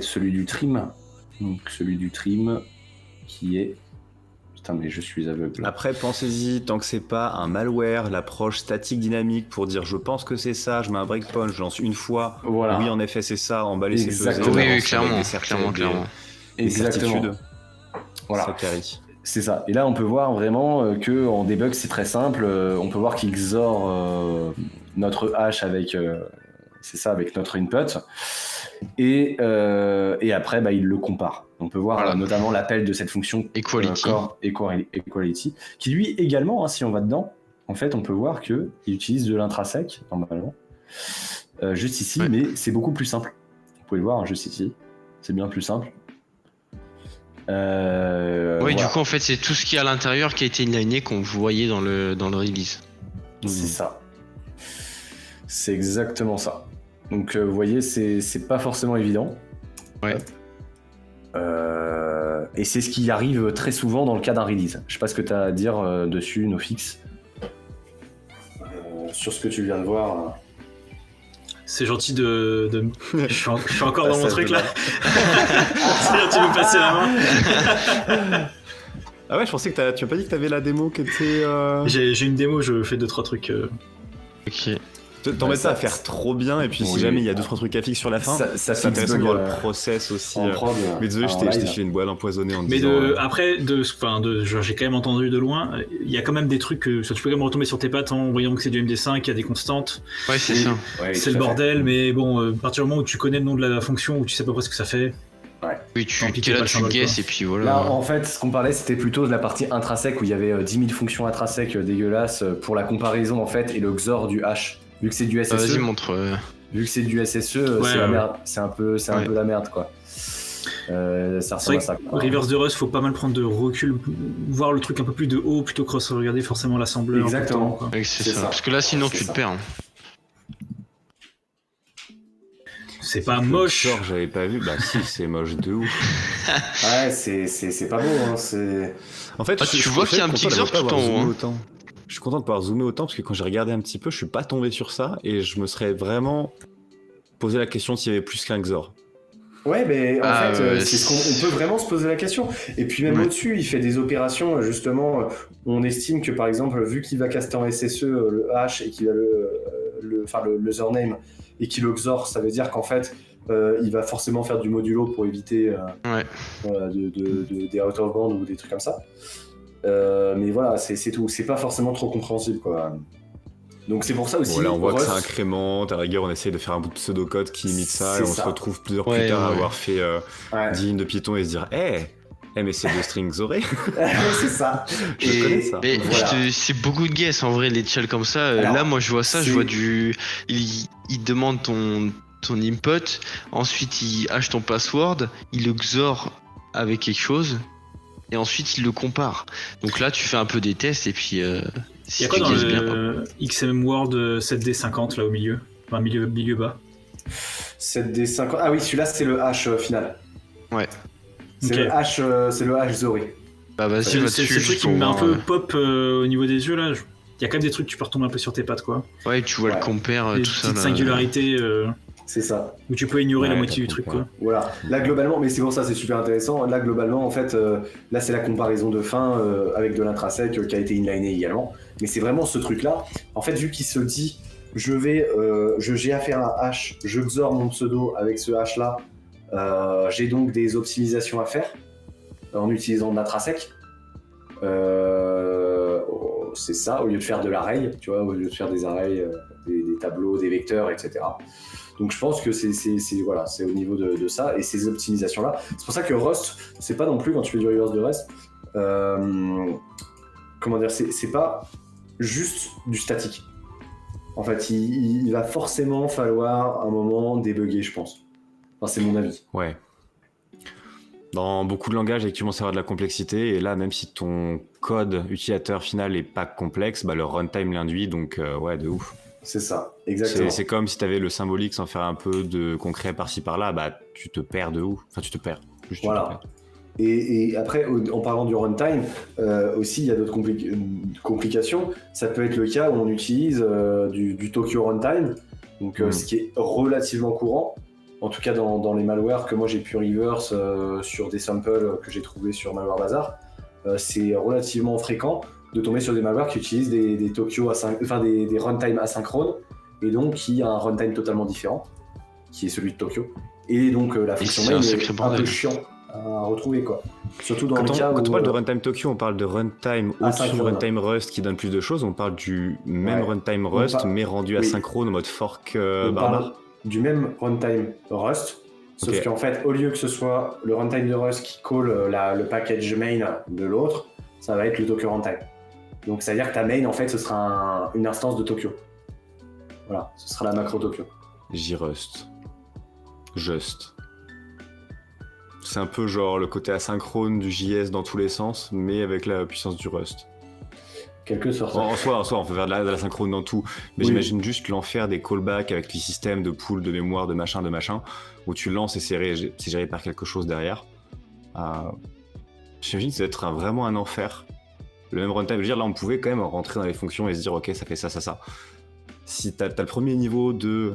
celui du trim. Donc celui du trim qui est. Putain, mais je suis aveugle. Après, pensez-y, tant que c'est pas un malware, l'approche statique dynamique pour dire je pense que c'est ça, je mets un breakpoint, je lance une fois. Voilà. Oui, en effet, c'est ça, emballer ses Exactement. pesées, Oui, avancer avec clairement. des Exactement. certitudes. Voilà. Ça carry. C'est ça. Et là, on peut voir vraiment que en debug, c'est très simple. On peut voir qu'il XOR notre hash avec, c'est ça, avec notre input. Et après, bah, il le compare. On peut voir Voilà. notamment l'appel de cette fonction Equality. core equality, qui lui également, hein, si on va dedans, en fait, on peut voir que il utilise de l'intrasec normalement, juste ici, Ouais. mais c'est beaucoup plus simple. Vous pouvez le voir hein, juste ici. C'est bien plus simple. Oui, Voilà. du coup, en fait, c'est tout ce qui est à l'intérieur qui a été inliné qu'on voyait dans le release. C'est ça. C'est exactement ça. Donc, vous voyez, c'est pas forcément évident. Ouais. Et c'est ce qui arrive très souvent dans le cas d'un release. Je sais pas ce que tu as à dire dessus, NoFX. Sur ce que tu viens de voir. C'est gentil de... Je suis encore dans mon Passage truc de là. C'est gentil de me passer la main. Ah ouais, je pensais que tu m'as pas dit que t'avais la démo qui était. J'ai une démo, je fais 2-3 trucs. Ok. T'en mets ça- ça à faire trop bien, et puis si Oui. jamais il y a 2-3 trucs à fixer sur la fin, Ça c'est fixe intéressant de bug, voir le process aussi. en prod. Mais désolé, je en t'ai live. filé une boîte empoisonnée en Mais disant. après, j'ai quand même entendu de loin, il y a quand même des trucs que tu peux quand même retomber sur tes pattes en voyant que c'est du MD5, il y a des constantes, Ouais, c'est ça. Ouais, c'est tout le à fait. bordel, mais bon, à partir du moment où tu connais le nom de la fonction, où tu sais à peu près ce que ça fait, Oui, Tant pis, t'es là, pas le tu symbole, guesses quoi. et puis voilà. Là, en fait, ce qu'on parlait, c'était plutôt de la partie intrinsèque où il y avait 10 000 fonctions intrinsèques dégueulasses pour la comparaison en fait et le XOR du hash. Vu que c'est du SSE, Vas-y, montre. vu que c'est du SSE, Ouais, c'est la ouais. merde. C'est un peu la merde quoi. Ça C'est ressemble vrai à ça. que Reverse de Rust, faut pas mal prendre de recul, voir le truc un peu plus de haut plutôt que regarder forcément l'assembleur. Exactement. quoi. Ouais, c'est C'est ça. ça. Parce que là, sinon, C'est tu ça. te perds. Hein. C'est pas moche. Genre, j'avais pas vu. Bah si, c'est moche de ouf. Ouais, c'est pas beau. Hein, c'est... En fait, Ah, tu vois qu'il y a un petit XOR tout en haut, hein. Autant. Je suis content de pouvoir zoomer autant parce que quand j'ai regardé un petit peu, je suis pas tombé sur ça et je me serais vraiment posé la question s'il y avait plus qu'un XOR. Ouais, mais en fait, ouais, c'est ce qu'on on peut vraiment se poser la question. Et puis même Ouais. au-dessus, il fait des opérations, justement, on estime que par exemple, vu qu'il va caster en SSE le H et qu'il a le username et qu'il le XOR, ça veut dire qu'en fait, il va forcément faire du modulo pour éviter Ouais. des out of band ou des trucs comme ça. Mais voilà, c'est tout. C'est pas forcément trop compréhensible, quoi. Donc c'est pour ça aussi. Bon, là, on voit que Rust, c'est incrémente. À la rigueur, on essaye de faire un bout de pseudocode qui imite ça, C'est et on ça. se retrouve plusieurs Ouais, plus tard à ouais. avoir fait ouais. 10 lignes de Python et se dire mais c'est deux strings XORés. c'est ça. Je connais ça. Mais Voilà. c'est beaucoup de guess en vrai, les tchals comme ça. Alors, là, moi, je vois ça, je c'est- vois il demande ton input, ensuite il hache ton password, il le XOR avec quelque chose, et ensuite il le compare. Donc là, tu fais un peu des tests, et puis Il si y a quoi tu dans guesses bien. le XMM Word 7D50 là au milieu? Enfin, milieu bas. 7D50. Ah oui, celui-là, c'est le H final. Ouais. C'est Ok. le H Zoré. Bah vas-y, C'est va c'est dessus le truc juste qui me pour met un voir. peu pop au niveau des yeux là. Il y a quand même des trucs, tu peux retomber un peu sur tes pattes quoi. Ouais, tu vois Ouais. le compare, Des tout ça. petites Là. C'est singularités ça. où tu peux ignorer la Ouais, moitié du t'as truc compris. quoi. Voilà. Là, globalement, mais c'est pour ça, c'est super intéressant. Là, globalement, en fait, là, c'est la comparaison de fin avec de l'intrasec qui a été inliné également. Mais c'est vraiment ce truc-là. En fait, vu qu'il se dit, j'ai affaire à un hash, je XOR mon pseudo avec ce hash-là, j'ai donc des optimisations à faire en utilisant de l'intrasec. C'est ça, au lieu de faire de l'array, tu vois, au lieu de faire des arrays, des tableaux, des vecteurs, etc. Donc je pense que c'est voilà, c'est au niveau de ça et ces optimisations là. C'est pour ça que Rust, c'est pas non plus quand tu fais du reverse de Rust, comment dire, c'est pas juste du statique. En fait, il va forcément falloir un moment débugger, je pense. Enfin, c'est mon avis. Ouais. Dans beaucoup de langages, effectivement, ça va de la complexité. Et là, même si ton code utilisateur final est pas complexe, bah, le runtime l'induit. Donc, ouais, de ouf. C'est ça, exactement. C'est comme si tu avais le symbolique sans faire un peu de concret par-ci par-là. Bah, tu te perds de ouf. Enfin, tu te perds. Juste, tu te Voilà. perds. Et après, en parlant du runtime, aussi il y a d'autres complications. Ça peut être le cas où on utilise du Tokyo runtime, donc ce qui est relativement courant, en tout cas dans les malwares que moi j'ai pu reverse sur des samples que j'ai trouvés sur Malware Bazar. C'est relativement fréquent de tomber sur des malwares qui utilisent des Tokyo des runtime asynchrones, et donc qui a un runtime totalement différent, qui est celui de Tokyo. Et donc la fonction c'est un main sacré est un bordel. peu chiant à retrouver, quoi. Surtout dans Quand le on, cas quand où on parle de runtime Tokyo, on parle de runtime au-dessus du asynchrone. runtime Rust qui donne plus de choses. On parle du même Ouais. runtime Rust, parle- mais rendu oui. asynchrone en mode fork on barbare. parle du même runtime Rust, sauf Ok. qu'en fait, au lieu que ce soit le runtime de Rust qui call le package main de l'autre, ça va être le Tokyo runtime. Donc ça veut dire que ta main, en fait, ce sera une instance de Tokyo. Voilà, ce sera la macro Tokyo. J-Rust. Just. C'est un peu genre le côté asynchrone du JS dans tous les sens, mais avec la puissance du Rust. Quelque sorte. En soi, on peut faire de l'asynchrone dans tout, mais Oui. j'imagine juste l'enfer des callbacks avec les systèmes de pool, de mémoire, de machin, où tu lances et c'est géré par quelque chose derrière. J'imagine que ça va être vraiment un enfer. Le même runtime, je veux dire, là on pouvait quand même rentrer dans les fonctions et se dire ok, ça fait ça, ça, ça. Si t'as le premier niveau de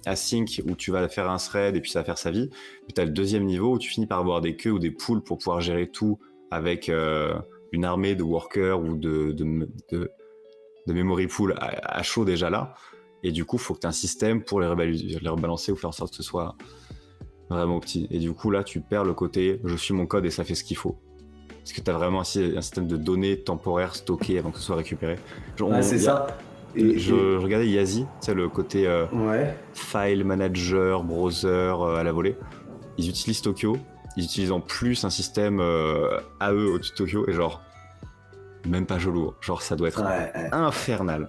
async où tu vas faire un thread et puis ça va faire sa vie, puis t'as le deuxième niveau où tu finis par avoir des queues ou des pools pour pouvoir gérer tout avec une armée de workers ou de memory pool à chaud déjà là. Et du coup, il faut que tu aies un système pour les rebalancer ou faire en sorte que ce soit vraiment petit. Et du coup, là, tu perds le côté je suis mon code et ça fait ce qu'il faut. Parce que tu as vraiment un système de données temporaires stockées avant que ce soit récupéré. Genre, C'est ça. Je regardais Yazi, c'est le côté Ouais. file manager, browser à la volée. Ils utilisent Tokyo, ils utilisent en plus un système AE au-dessus de Tokyo et genre, même pas joli. Genre, ça doit être infernal.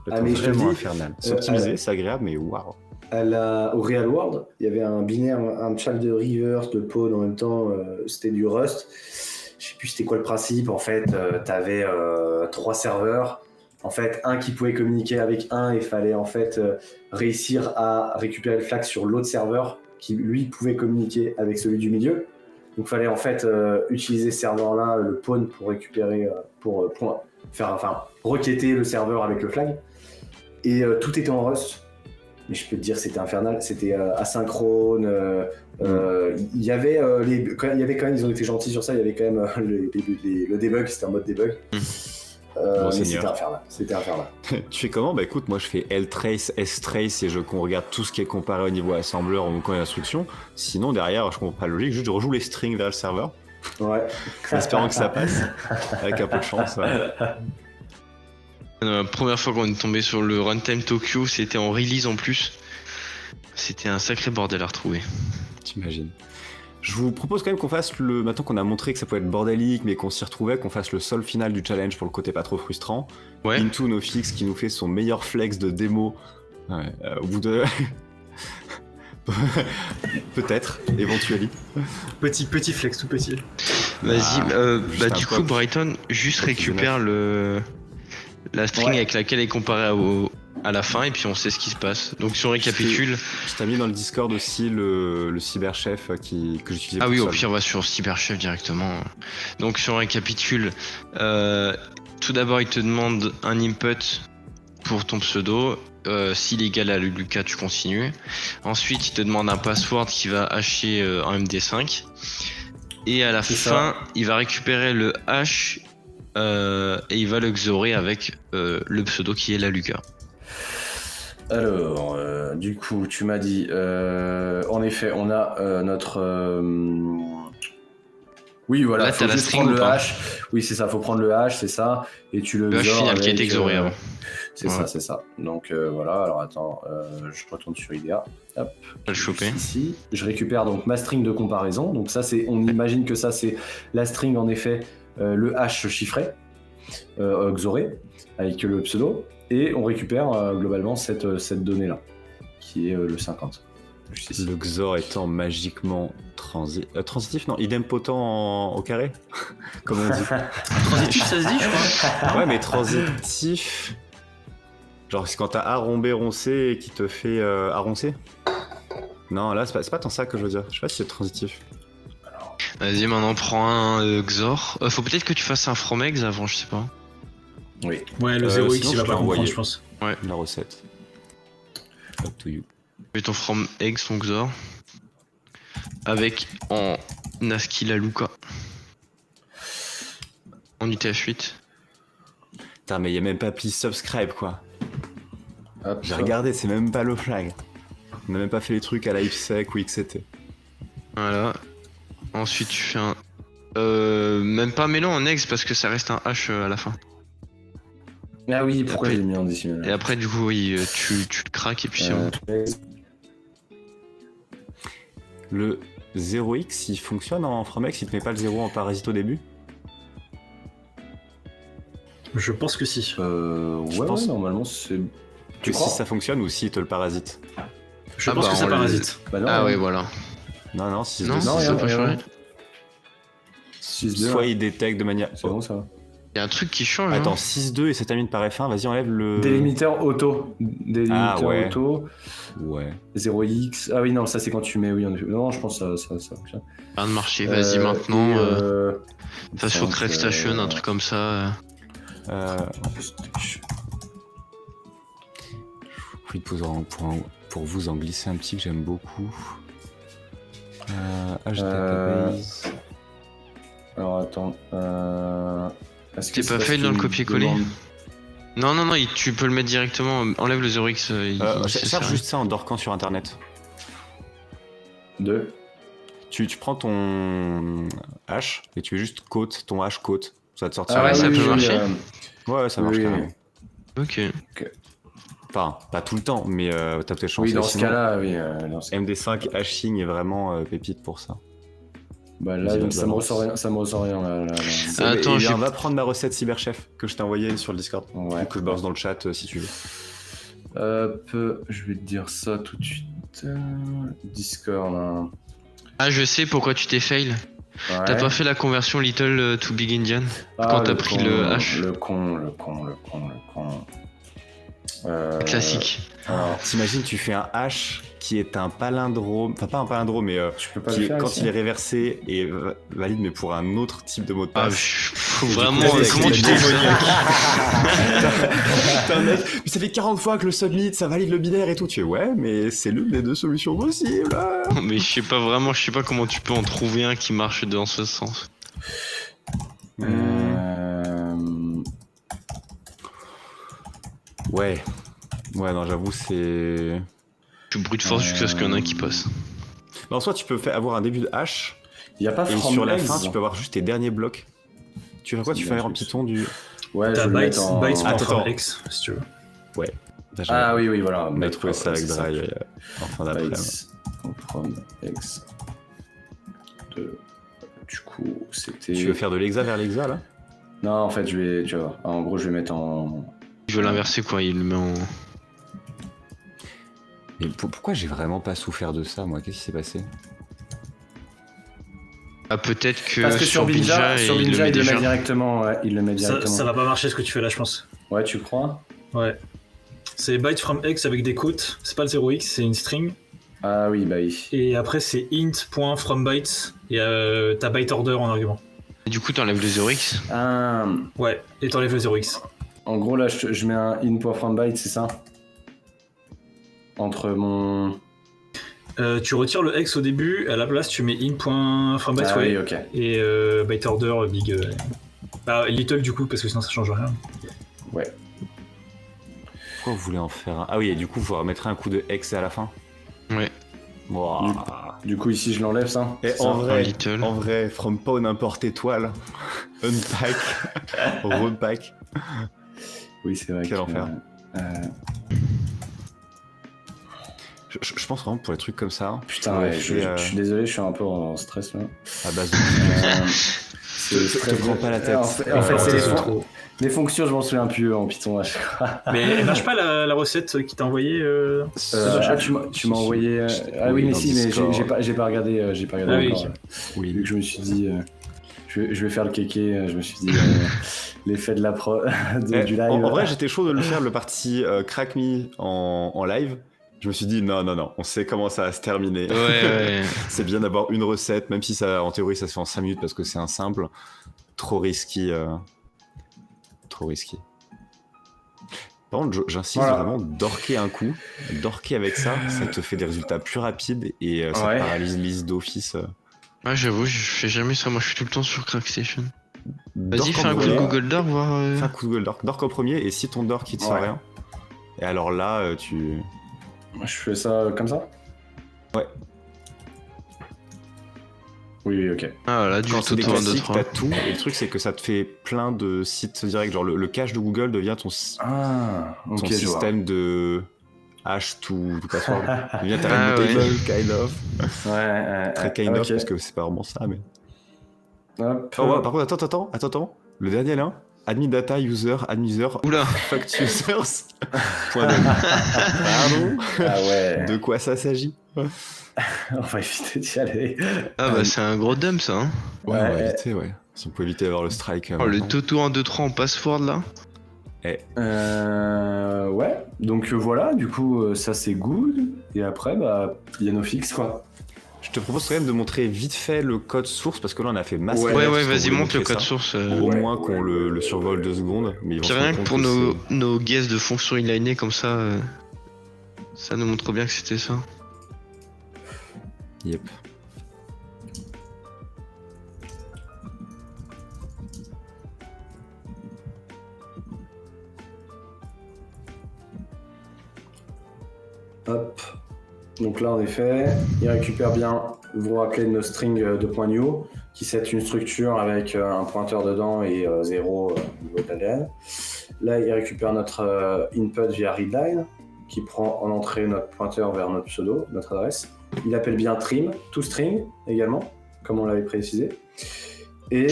Mais je te vraiment dis, infernal. C'est optimisé, c'est agréable, mais waouh. Au Real World, il y avait un binaire, un chal de reverse, de pod en même temps, c'était du Rust. Je sais plus c'était quoi le principe. En fait, tu avais 3 serveurs. En fait, un qui pouvait communiquer avec un, et il fallait en fait réussir à récupérer le flag sur l'autre serveur qui lui pouvait communiquer avec celui du milieu. Donc il fallait en fait utiliser ce serveur-là, le pawn, pour récupérer, requêter le serveur avec le flag. Et tout était en Rust. mais je peux te dire que c'était infernal, c'était asynchrone. Il y avait quand même, ils ont été gentils sur ça, il y avait quand même le debug, c'était un mode debug. Bon, Mais Seigneur. c'était infernal. Tu fais comment? Bah écoute, moi je fais L-Trace, S-Trace et qu'on regarde tout ce qui est comparé au niveau assembleur ou quand instruction. Sinon, derrière, je comprends pas la logique, juste je rejoue les strings vers le serveur, Ouais. en espérant que ça passe, avec un peu de chance. Ouais. La première fois qu'on est tombé sur le Runtime Tokyo, c'était en release en plus. C'était un sacré bordel à retrouver. T'imagines. Je vous propose quand même qu'on fasse maintenant qu'on a montré que ça pouvait être bordélique, mais qu'on s'y retrouvait, qu'on fasse le sol final du challenge pour le côté pas trop frustrant. Ouais. Into NoFX qui nous fait son meilleur flex de démo. Ouais, au bout de. Peut-être, éventuellement. Petit flex, tout petit. Vas-y, juste bah un du coup pop. Brighton, juste récupère la string Ouais. avec laquelle est comparée à la fin et puis on sait ce qui se passe. Donc si on récapitule, Je t'ai mis dans le Discord aussi le cyberchef que j'utilisais ah pour oui au sol. pire on va sur Cyberchef directement. Donc si on récapitule, tout d'abord il te demande un input pour ton pseudo. S'il est égal à Lucas, tu continues. Ensuite, il te demande un password qui va hasher en MD5. Et à la C'est fin, il va récupérer le hash et il va le xorer avec le pseudo qui est la Lucas. Alors, du coup, tu m'as dit, en effet, on a notre. Oui, voilà, Là, faut t'as la juste string prendre ou le pas hash. Oui, c'est ça, faut prendre le hash, c'est ça, et tu le Le hash xores final qui a été avec, xoré avant. C'est Ouais. ça, c'est ça. Donc voilà, alors attends, je retourne sur IDEA. Hop. On va le choper. Ici, je récupère donc ma string de comparaison. Donc ça, on imagine que ça c'est la string en effet, le hash chiffré, xoré, avec le pseudo, et on récupère globalement cette donnée là, qui est le 50. Juste ici. Le XOR étant magiquement transitif, non, idempotent au carré, comme on dit. Transitif, ça se dit, je crois. Ouais, mais transitif. Genre, c'est quand t'as A rond B rond C et qui te fait A rond C. Non, là, c'est pas tant ça que je veux dire. Je sais pas si c'est transitif. Vas-y, maintenant prends un XOR. Faut peut-être que tu fasses un from ex avant, je sais pas. Oui. Ouais, le 0x, sinon, il je va te pas l'ai envoyé. comprendre, je pense. La recette. Up to you. Mets ton from ex, ton XOR. Avec en ASCII la Luca. En UTF-8. Putain, mais y a même pas please subscribe, quoi. Hop. J'ai regardé, c'est même pas le flag. On n'a même pas fait les trucs à la IFSEC ou XCT. Voilà. Ensuite, tu fais un. Même pas mets-le en ex parce que ça reste un H à la fin. Ah oui, pourquoi après- j'ai mis en décimal Et après, du coup, oui, tu le craques et puis c'est bon. Le 0x, il fonctionne en Fromex, il te met pas le 0 en parasite au début? Je pense que si. Ouais, pense- ouais, normalement c'est. Que crois si ça fonctionne ou si il te le parasite? Je Ah pense bah, que ça on parasite. Bah non, Ah ouais, voilà. Non, non, 6 Non, non, ça rien, peut rien. changer. 6-2. Soit il détecte de manière. C'est bon ça. Il y a un truc qui change. Attends, hein. 6-2 et ça termine par F1, vas-y, enlève le. Délimiteur auto. Délimiteur Ah ouais. auto. Ouais. 0x. Ah oui, non, ça c'est quand tu mets. Oui, en effet. Non, je pense que ça fonctionne. Rien de marché. Vas-y, maintenant. Fais sur Crack Station, un truc comme ça. Puis pour vous en glisser un petit que j'aime beaucoup. HTTP. Alors attends. Est-ce T'es c'est pas parce fail dans le qu'il copier-coller demande- Non, non, non, tu peux le mettre directement. Enlève le 0x. il sait Cherche faire. juste ça en dorkant sur internet. Deux. Tu prends ton H et tu fais juste quote, ton H quote. Ça va te sortir. Ah ouais, ça peut marcher. Ouais, ça marche oui, carrément. Ok. Enfin, pas tout le temps, mais t'as peut-être chance. Oui, dans ce cas-là, oui. Dans ce... MD5 hashing est vraiment pépite pour ça. Bah là, Vas-y, ça me ressort rien là. Attends, Eh j'ai- bien, va prendre ma recette cyberchef que je t'ai envoyée sur le Discord. Ouais. Ou que je balance dans le chat si tu veux. Hop, je vais te dire ça tout de suite. Discord. Hein. Ah, je sais pourquoi tu t'es fail. Ouais. T'as pas fait la conversion Little to Big Indian Ah, quand t'as le pris con, le H. Le con. Classique. Alors, T'imagines, tu fais un H qui est un palindrome, enfin pas un palindrome, mais tu peux pas qui, le faire quand ici. il est réversé est valide, mais pour un autre type de mot de Ah, passe. Vraiment, avec comment les tu dis ça? T'es un mec, mais ça fait 40 fois que le submit, ça valide le binaire et tout. Tu fais ouais, mais c'est l'une des deux solutions possibles. Mais je sais pas comment tu peux en trouver un qui marche dans ce sens. Ouais. Ouais, non, j'avoue, c'est. Tu brutes force jusqu'à ce qu'il y en ait un qui passe. Non, soit tu peux avoir un début de hash, Il y a pas et from sur la eggs. fin, tu peux avoir juste tes derniers blocs. Tu fais quoi? C'est Tu bien fais en plus. Python du. Ouais, je T'as vais le bytes, mettre en... bytes Attends. from X, si tu veux. Ah oui, voilà. On a trouvé ça avec c'est Dry en fin d'après. Bytes from X. Du coup, c'était... Tu veux faire de l'exa vers l'exa là? Non, en fait, je vais... Tu vois, en gros, je vais mettre en... Il veut l'inverser quoi, il le met en... Mais pourquoi j'ai vraiment pas souffert de ça, moi? Qu'est-ce qui s'est passé? Ah peut-être que, Parce que sur Binja, il le met il le déjà. met directement. Ouais, il le met Ça, directement. ça va pas marcher ce que tu fais là, je pense. Ouais, tu crois? Ouais. C'est byte from X avec des quotes. C'est pas le 0x, c'est une string. Ah oui, bah oui. Et après, c'est int.fromBytes. Et t'as byte order en argument. Et du coup t'enlèves le 0x. Ah, Ouais, et t'enlèves le 0x. en gros, là, je mets un in.fromByte, c'est ça? Entre mon... Tu retires le X au début, à la place, tu mais in.fromBytes, Ah ouais. oui, ok. Et byte order, big. Bah, little du coup, parce que sinon ça change rien. Pourquoi vous voulez en faire un? Ah oui, et du coup, vous remettrez un coup de X à la fin? Ouais. Wouah. Du coup, ici, je l'enlève, ça? Et C'est ça en vrai, Little. from pas n'importe étoile, unpack, repack. Oui, c'est vrai. Quel que, enfer. euh, Je pense vraiment pour les trucs comme ça, Putain, on ouais, aurait fait, je suis désolé, je suis un peu en stress, là. à base de... C'est te prends pas la tête. En fait, c'est Ouais, les, c'est fon- trop. les fonctions, je m'en souviens plus en Python à chaque fois. Mais elle marche pas la recette qui t'a envoyé Tu m'as envoyé. Ah oui, mais dans si, mais Discord. j'ai pas regardé. J'ai pas regardé Ah oui, encore. ok. Oui. Vu que je me suis dit, je vais faire le kéké. Je me suis dit l'effet de la pro du live. En vrai, j'étais chaud de le faire, le parti Crack Me en live. Je me suis dit, non, on sait comment ça va se terminer. Ouais. C'est bien d'avoir une recette, même si ça, en théorie ça se fait en 5 minutes parce que c'est un simple. Trop risqué. Trop risqué. Par contre, j'insiste Voilà. vraiment, dorker un coup. Dorker avec ça te fait des résultats plus rapides et ça Ouais. paralyse liste d'office. Ah j'avoue, je fais jamais ça, moi je suis tout le temps sur Crackstation. Vas-y, Dork fais en un coup de premier. Google Doc, voir... Fais un coup de Google Dork. Dork en premier, et si ton Dork il te sort Ouais. rien, et alors là, tu... Je fais ça comme ça. Ouais. Oui, ok. Ah voilà, du Quand c'est des Toto 1, 2, classiques, 3. t'as tout. Et le truc, c'est que ça te fait plein de sites directs. Genre, le cache de Google devient ton Ah, ok, ton je vois. système de hash to password. Devient ta Ah, remote ouais. table, kind of. Ouais, Très kind of, ok. parce que c'est pas vraiment ça, mais... Hop. Oh, ouais, par contre, attends. Le dernier, là, admin data user, Oula. fucked users. Point de... Pardon. Ah ouais. De quoi ça s'agit? On va éviter d'y aller. Ah bah c'est un gros dump ça, hein. Ouais, on va Ouais. éviter, ouais. Si on peut éviter d'avoir le strike. Oh, le maintenant. Toto 1, 2, 3 en password là. Ouais. Donc voilà, du coup, ça c'est good. Et après, bah, il y a nos fixes, quoi. Je te propose quand même de montrer vite fait le code source, parce que là, on a fait masse. Ouais, Ouais, parce qu'on vas-y, voulait montre le montrer code ça. source. Au Ouais. moins qu'on le survole 2 secondes. Mais ils vont Puis se rien rendre que compte pour c'est- nos guesses de fonctions inlinées comme ça, ça nous montre bien que c'était ça. Yep. Hop. Donc là, en effet, il récupère bien, vous vous rappelez de nos strings de point new, qui set une structure avec un pointeur dedans et 0 au niveau de l'ADN. Là, il récupère notre input via readline, qui prend en entrée notre pointeur vers notre pseudo, notre adresse. Il appelle bien trim, toString également, comme on l'avait précisé. Et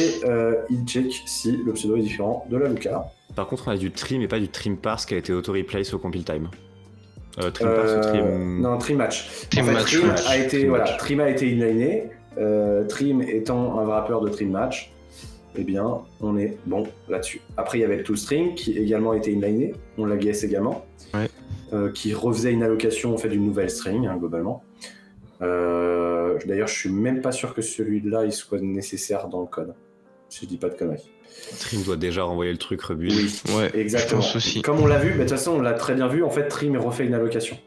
il check si le pseudo est différent de la lookup. Par contre, on a du trim et pas du trim parse qui a été auto-replace au compile time. Trim parse ou trim. Non, trim match. Trim En fait, match, trim ouais. a été, Trim voilà, match. trim a été inliné. Trim étant un wrapper de trim match, eh bien, on est bon là-dessus. Après, il y avait le toString qui également été inliné. On l'a guess également. Ouais. Qui refaisait une allocation en fait d'une nouvelle string, hein, globalement. D'ailleurs, je suis même pas sûr que celui-là il soit nécessaire dans le code. si je dis pas de conneries. Trim doit déjà renvoyer le truc rebut. Oui, Ouais, exactement. je pense aussi. Comme on l'a vu, mais de toute façon, on l'a très bien vu, en fait, Trim refait une allocation.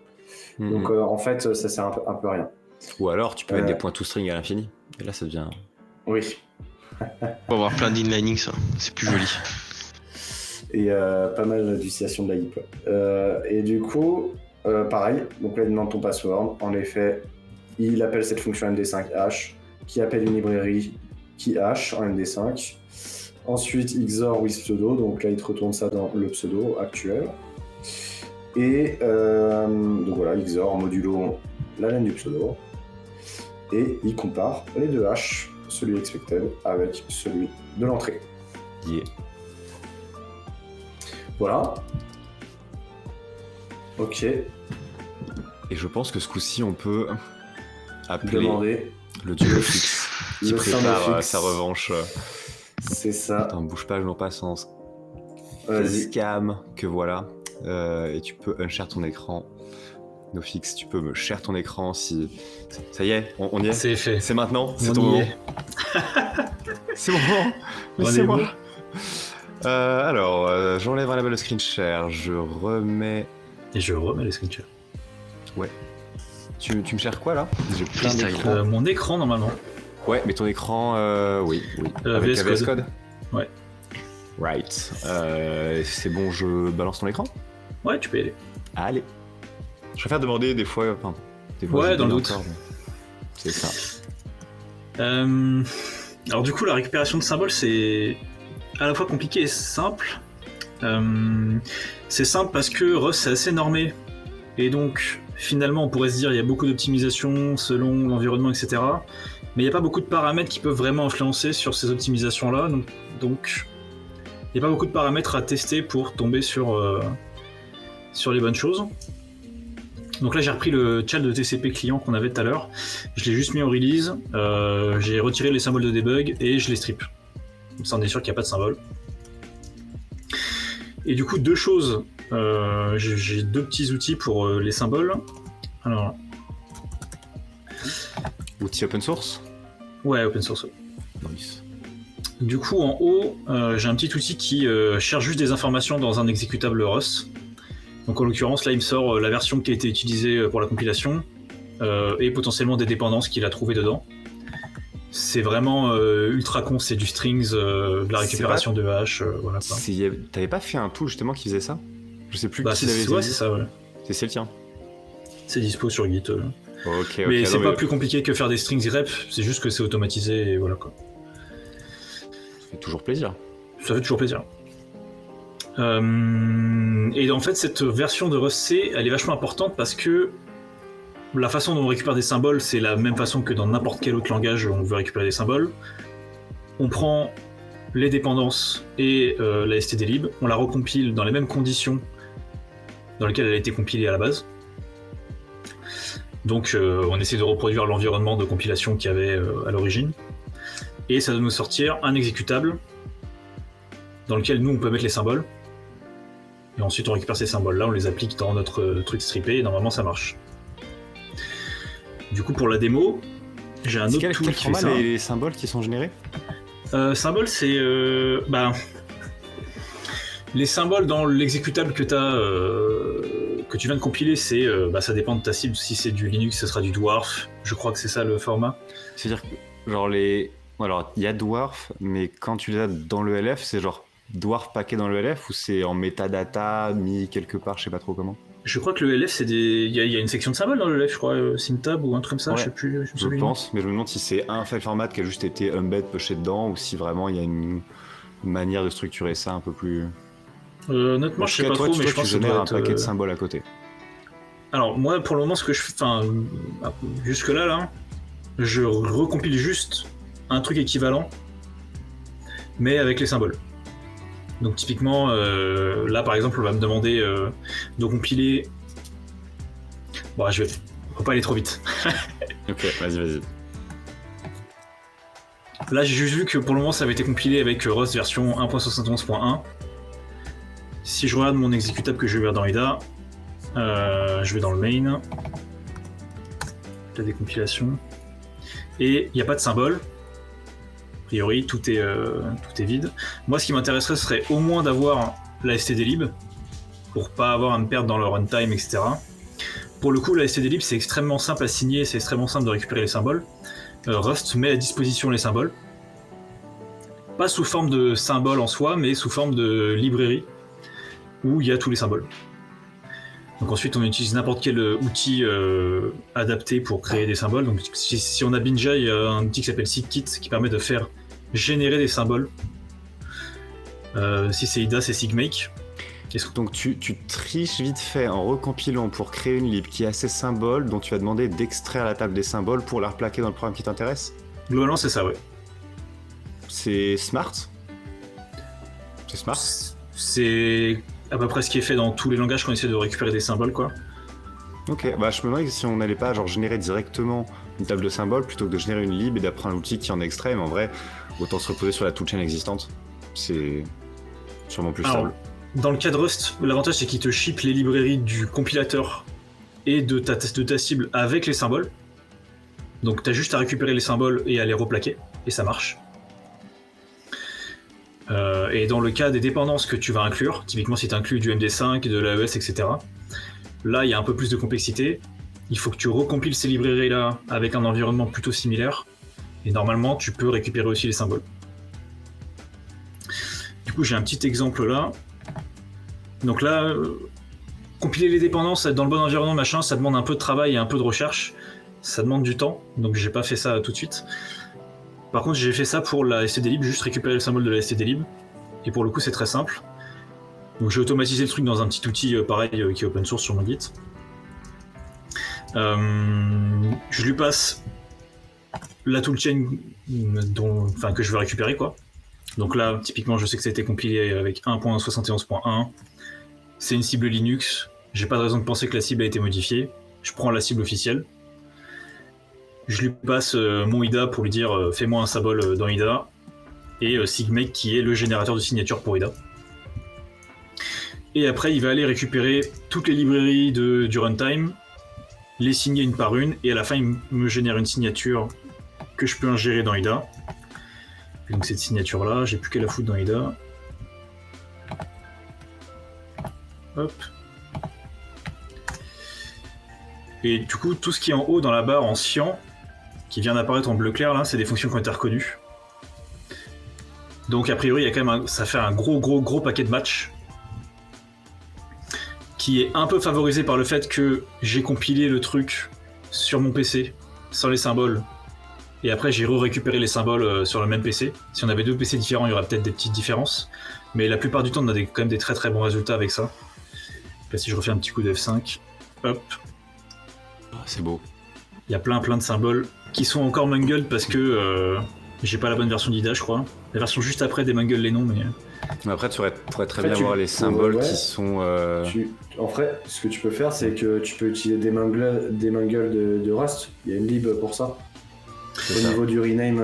Mhm. Donc, en fait, ça sert un peu à rien. Ou alors, tu peux mettre des points toString à l'infini. Et là, ça devient... Oui. Pour avoir plein d'inlining, ça, c'est plus joli. Et pas mal d'utilisation de la heap. Et du coup, pareil, donc là, il demande ton password. En effet, il appelle cette fonction MD5H, qui appelle une librairie qui hash en MD5. Ensuite, XOR with pseudo, donc là, il te retourne ça dans le pseudo actuel. Et donc voilà, XOR modulo la laine du pseudo. Et il compare les deux hash, celui expected avec celui de l'entrée. Yeah. Voilà. Ok. Et je pense que ce coup-ci, on peut appeler Demander le duo fixe qui le prépare symbole fixe. sa revanche. C'est ça. Attends, bouge pas, je n'en passe en Vas-y. scam, que voilà. Et tu peux unshare ton écran. NoFX, tu peux me share ton écran si... Ça y est, on y est. C'est fait. C'est maintenant, c'est On ton y moment. est. C'est mon moment. Laissez-moi. Alors, j'enlève un label de screen share, je remets... Et je remets les screenshots. Tu me shares quoi là? J'ai plein Freestyle. d'écrans. Mon écran, normalement. Ouais, mais ton écran, oui. Avec VS VS Code. Code. Ouais. Right. C'est bon, je balance ton écran? Ouais, tu peux y aller. Allez. Je préfère demander des fois... Enfin, des fois Ouais, je dans le donne doute. encore, mais c'est ça. Alors du coup, la récupération de symboles, c'est à la fois compliqué et simple. C'est simple parce que Rust, c'est assez normé. Et donc, finalement, on pourrait se dire il y a beaucoup d'optimisation selon l'environnement, etc. Mais il n'y a pas beaucoup de paramètres qui peuvent vraiment influencer sur ces optimisations-là. Donc il n'y a pas beaucoup de paramètres à tester pour tomber sur les bonnes choses. Donc là, j'ai repris le chat de TCP client qu'on avait tout à l'heure. Je l'ai juste mis en release. J'ai retiré les symboles de debug et je les strip. Comme ça, on est sûr qu'il n'y a pas de symbole. Et du coup, deux choses. J'ai deux petits outils pour les symboles. Alors, Outil open source? ouais, open source. Nice. Du coup, en haut, j'ai un petit outil qui cherche juste des informations dans un exécutable Rust. Donc en l'occurrence, là, il me sort la version qui a été utilisée pour la compilation et potentiellement des dépendances qu'il a trouvées dedans. C'est vraiment ultra con, c'est du strings, de la récupération de hash, voilà quoi. T'avais pas fait un tool justement qui faisait ça? Je sais plus Bah, qui l'avait c'est dit. ça, ouais. C'est le tien. C'est dispo sur Git. Ok, Mais non, c'est pas plus compliqué que faire des strings rep, c'est juste que c'est automatisé et voilà quoi. Ça fait toujours plaisir. Ça fait toujours plaisir. Et en fait, cette version de Rust C, elle est vachement importante parce que la façon dont on récupère des symboles, c'est la même façon que dans n'importe quel autre langage où on veut récupérer des symboles. On prend les dépendances et la stdlib, on la recompile dans les mêmes conditions dans lesquelles elle a été compilée à la base. Donc on essaie de reproduire l'environnement de compilation qu'il y avait à l'origine. Et ça doit nous sortir un exécutable dans lequel nous on peut mettre les symboles. Et ensuite on récupère ces symboles-là, on les applique dans notre truc strippé et normalement ça marche. Du coup pour la démo, j'ai un autre Quel tool qui fait format ça. les symboles qui sont générés? Symboles, c'est les symboles dans l'exécutable que tu viens de compiler, c'est ça dépend de ta cible. Si c'est du Linux, ce sera du Dwarf. Je crois que c'est ça le format. C'est-à-dire que genre alors il y a Dwarf, mais quand tu les as dans le LF, c'est genre Dwarf paquet dans le LF ou c'est en metadata mis quelque part, je sais pas trop comment. Je crois que le LF, c'est des. Il y a une section de symboles dans le LF, je crois, Syntab ou un truc comme ça, Ouais, je sais plus. me Je souviens. pense, mais je me demande si c'est un file format qui a juste été embed pushé dedans ou si vraiment il y a une manière de structurer ça un peu plus. Honnêtement, En je tout sais cas, pas toi, trop, tu mais je pense que ça génères doit un être. paquet de symboles à côté. Alors, moi, pour le moment, ce que je fais. Enfin, jusque-là, là, je recompile juste un truc équivalent, mais avec les symboles. Donc, typiquement, là, par exemple, on va me demander de compiler. Bon, faut pas aller trop vite. Ok, vas-y. Là, j'ai juste vu que pour le moment, ça avait été compilé avec Rust version 1.71.1. Si je regarde mon exécutable que je vais ouvrir dans IDA, je vais dans le main, la décompilation, et il n'y a pas de symbole. A priori, tout est vide. Moi, ce qui m'intéresserait serait au moins d'avoir la stdlib pour pas avoir à me perdre dans le runtime, etc. Pour le coup, la stdlib, c'est extrêmement simple à signer, c'est extrêmement simple de récupérer les symboles. Rust met à disposition les symboles. Pas sous forme de symboles en soi, mais sous forme de librairie où il y a tous les symboles. Donc ensuite, on utilise n'importe quel outil adapté pour créer des symboles. Donc si on a Binja, il y a un outil qui s'appelle SigKit qui permet de faire générer des symboles. Si c'est IDA, c'est SigMake. Donc tu triches vite fait en recompilant pour créer une lib qui a ces symboles dont tu vas demander d'extraire la table des symboles pour la replaquer dans le programme qui t'intéresse. Globalement, c'est ça, ouais. C'est smart. C'est smart. C'est à peu près ce qui est fait dans tous les langages quand on essaie de récupérer des symboles, quoi. Ok, bah je me demandais si on n'allait pas genre générer directement une table de symboles plutôt que de générer une lib et d'apprendre un outil qui en extrait, mais en vrai, autant se reposer sur la toolchain existante. C'est sûrement plus stable. Dans le cas de Rust, l'avantage c'est qu'il te ship les librairies du compilateur et de ta cible avec les symboles. Donc t'as juste à récupérer les symboles et à les replaquer, et ça marche. Et dans le cas des dépendances que tu vas inclure, typiquement si tu inclus du MD5, de l'AES, etc., là il y a un peu plus de complexité. Il faut que tu recompiles ces librairies-là avec un environnement plutôt similaire, et normalement tu peux récupérer aussi les symboles. Du coup j'ai un petit exemple là. Donc là, compiler les dépendances dans le bon environnement, machin, ça demande un peu de travail et un peu de recherche. Ça demande du temps, donc j'ai pas fait ça tout de suite. Par contre, j'ai fait ça pour la stdlib, juste récupérer le symbole de la stdlib. Et pour le coup, c'est très simple. Donc j'ai automatisé le truc dans un petit outil pareil qui est open source sur mon Git. Je lui passe la toolchain que je veux récupérer, quoi. Donc là, typiquement, je sais que ça a été compilé avec 1.71.1. C'est une cible Linux. J'ai pas de raison de penser que la cible a été modifiée. Je prends la cible officielle. Je lui passe mon IDA pour lui dire fais-moi un symbole dans IDA. Et SigMake qui est le générateur de signature pour IDA. Et après, il va aller récupérer toutes les librairies du runtime, les signer une par une, et à la fin, il me génère une signature que je peux ingérer dans IDA. Et donc cette signature-là, j'ai plus qu'à la foutre dans IDA. Hop. Et du coup, tout ce qui est en haut dans la barre en cyan, qui vient d'apparaître en bleu clair, là, c'est des fonctions qui ont été reconnues. Donc a priori, il y a quand même ça fait un gros paquet de matchs qui est un peu favorisé par le fait que j'ai compilé le truc sur mon PC sans les symboles. Et après, j'ai récupéré les symboles sur le même PC. Si on avait deux PC différents, il y aurait peut-être des petites différences. Mais la plupart du temps, on a quand même des très bons résultats avec ça. Là, si je refais un petit coup de F5, hop. C'est beau. Il y a plein de symboles qui sont encore mangled parce que j'ai pas la bonne version d'IDA, je crois. La version juste après démangle les noms, mais... Après, tu pourrais très bien voir les symboles qui sont... En vrai, ce que tu peux faire, c'est que tu peux utiliser des mangles de Rust. Il y a une lib pour ça. Au niveau du rename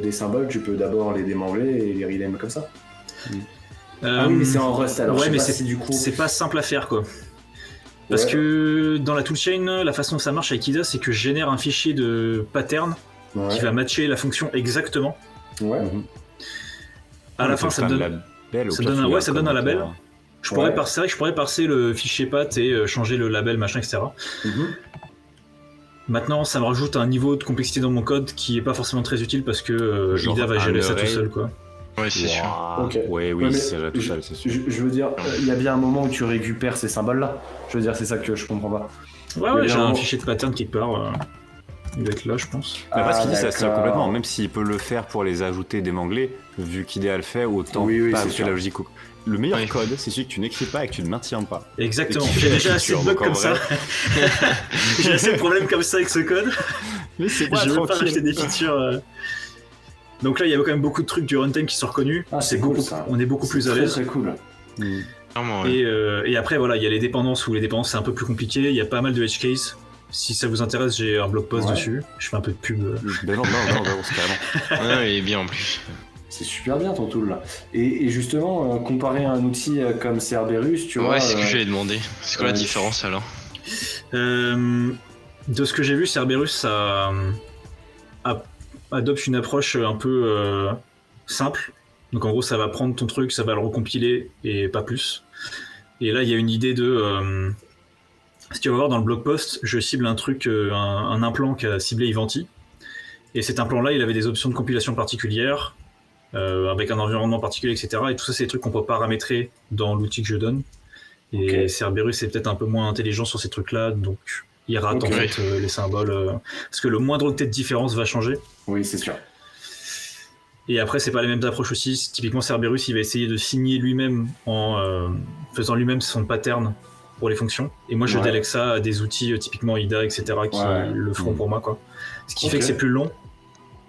des symboles, tu peux d'abord les démangler et les rename comme ça. Ah oui, mais c'est en Rust alors. Ouais, mais c'est pas simple à faire, quoi. Parce que dans la toolchain, la façon dont ça marche avec IDA, c'est que je génère un fichier de pattern qui va matcher la fonction exactement. Ouais. À la fin, ça donne un label. C'est vrai que je pourrais parser le fichier path et changer le label, machin, etc. Maintenant, ça me rajoute un niveau de complexité dans mon code qui est pas forcément très utile parce que IDA va gérer ça tout seul, quoi. Ouais, c'est sûr. Okay. Oui, c'est tout seul, c'est sûr. Je veux dire, il y a bien un moment où tu récupères ces symboles-là. Je veux dire, c'est ça que je comprends pas. Ouais, j'ai un fichier de pattern quelque part. Il doit être là, je pense. Mais après, ce qu'il dit, ça se tient complètement. Même s'il peut le faire pour les ajouter démanglés, vu qu'IDA le fait, autant pas ajouter la logique. Le meilleur code, c'est celui que tu n'écris pas et que tu ne maintiens pas. Exactement. J'ai déjà assez de bugs comme ça. J'ai assez de problèmes comme ça avec ce code. Mais c'est je veux pas rajouter des features. Donc là, il y a quand même beaucoup de trucs du runtime qui sont reconnus. C'est cool, ça. On est beaucoup plus à l'aise. C'est cool. Et après, voilà, il y a les dépendances où les dépendances c'est un peu plus compliqué. Il y a pas mal de edge case. Si ça vous intéresse, j'ai un blog post dessus. Je fais un peu de pub. Ben non, c'est carrément. Ouais, il est bien en plus. C'est super bien ton tool là. Et justement, comparé à un outil comme Cerberus, tu vois. Ouais, c'est ce que j'allais demander. C'est quoi la différence alors? De ce que j'ai vu, Cerberus a adopte une approche un peu simple. Donc en gros, ça va prendre ton truc, ça va le recompiler et pas plus. Et là, il y a une idée de... si tu vas voir dans le blog post, je cible un truc, un implant qu'a ciblé Ivanti. Et cet implant-là, il avait des options de compilation particulières, avec un environnement particulier, etc. Et tout ça, c'est des trucs qu'on peut paramétrer dans l'outil que je donne. Et Cerberus est peut-être un peu moins intelligent sur ces trucs-là, donc il rate en fait les symboles. Parce que le moindre octet de différence va changer. Oui, c'est sûr. Et après, c'est pas les mêmes approches aussi. Typiquement, Cerberus, il va essayer de signer lui-même en faisant lui-même son pattern pour les fonctions. Et moi, je délègue ça à des outils typiquement IDA, etc. qui le feront pour moi, quoi. Ce qui fait que c'est plus long,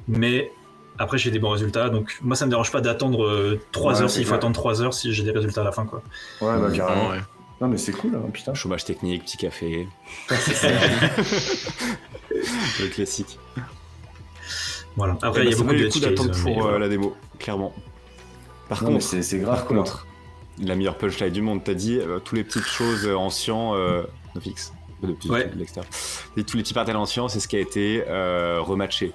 mais après, j'ai des bons résultats. Donc, moi, ça me dérange pas d'attendre 3 heures s'il faut attendre 3 heures si j'ai des résultats à la fin, quoi. Ouais, bah carrément. Non, mais c'est cool, hein, putain. Chômage technique, petit café. Le classique. Voilà. Après, il y a beaucoup de d'attendre pour la démo, clairement. Par contre, c'est grave cool. La meilleure punchline du monde, t'as dit tous les petites choses anciens, no fix, depuis l'extérieur. Et tous les petits partenaires anciens, c'est ce qui a été rematché.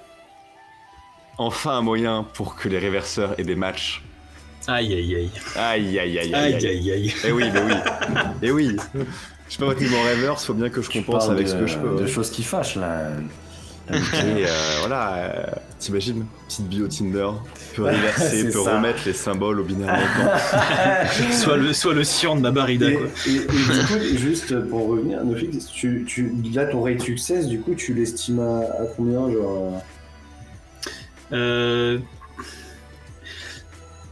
Enfin un moyen pour que les réverseurs aient des matchs. Aïe aïe aïe. Aïe aïe aïe aïe aïe aïe. Eh oui, mais oui. Eh oui. Je peux pas voter mon reverse, faut bien que je compense avec ce que je peux. De choses qui fâchent là. Et voilà, t'imagines, petite bio Tinder, peut reverser, peut remettre les symboles au binaire maintenant. soit le cyan de ma barrida, quoi. Et du coup, juste pour revenir, Nofix, là ton rate success, du coup, tu l'estimes à combien, genre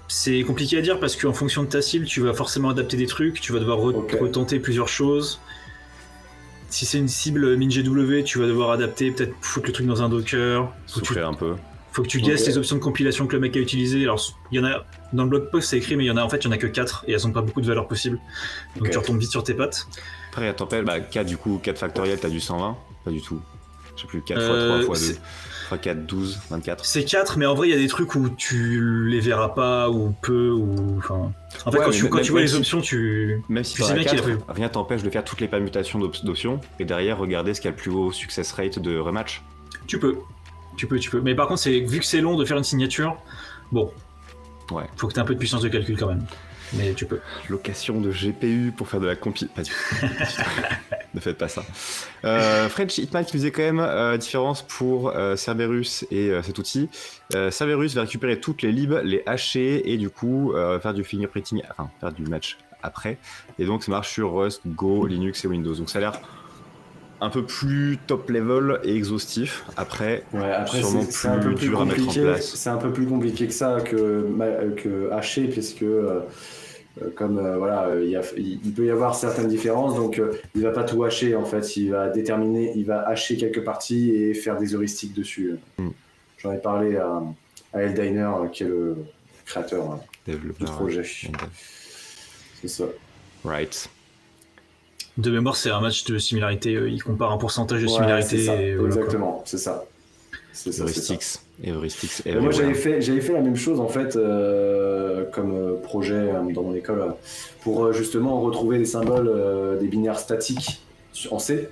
C'est compliqué à dire parce qu'en fonction de ta cible, tu vas forcément adapter des trucs, tu vas devoir retenter plusieurs choses. Si c'est une cible MinGW, tu vas devoir adapter, peut-être foutre le truc dans un Docker. Souffrir un peu. Faut que tu guesses les options de compilation que le mec a utilisées. Alors, il y en a, dans le blog post c'est écrit, mais il y en a que 4 et elles ont pas beaucoup de valeur possible. Donc tu retombes vite sur tes pattes. Après, à tempête, 4 du coup, 4 factoriel, t'as du 120. Pas du tout. Je sais plus, 4 x 3 x 2. 3, 4, 12, 24. C'est 4, mais en vrai, il y a des trucs où tu les verras pas, ou peu, ou. Enfin. En fait, quand tu vois les options, Même si tu sais bien qu'il a fait. Rien t'empêche de faire toutes les permutations d'options et derrière regarder ce qui a le plus haut success rate de rematch. Tu peux. Mais par contre, vu que c'est long de faire une signature, bon. Ouais. Faut que tu aies un peu de puissance de calcul quand même. Mais tu peux. Location de GPU pour faire de la compil. Pas du tout. Ne faites pas ça. French Hitman qui faisait quand même différence pour Cerberus et cet outil. Cerberus va récupérer toutes les libs, les hacher et du coup faire du fingerprinting, enfin faire du match après. Et donc ça marche sur Rust, Go, Linux et Windows. Donc ça a l'air un peu plus top level et exhaustif. Après sûrement c'est un peu plus dur à mettre en place. C'est un peu plus compliqué que ça que hacher puisque comme il peut y avoir certaines différences, donc il va pas tout hacher en fait, il va hacher quelques parties et faire des heuristiques dessus. J'en ai parlé à Eldiner qui est le créateur du projet. C'est ça. Right. De mémoire, c'est un match de similarité, il compare un pourcentage de similarité. C'est ça, et voilà, exactement, quoi. c'est ça. Heuristics. Moi j'avais fait la même chose en fait comme projet dans mon école pour justement retrouver des symboles des binaires statiques en C.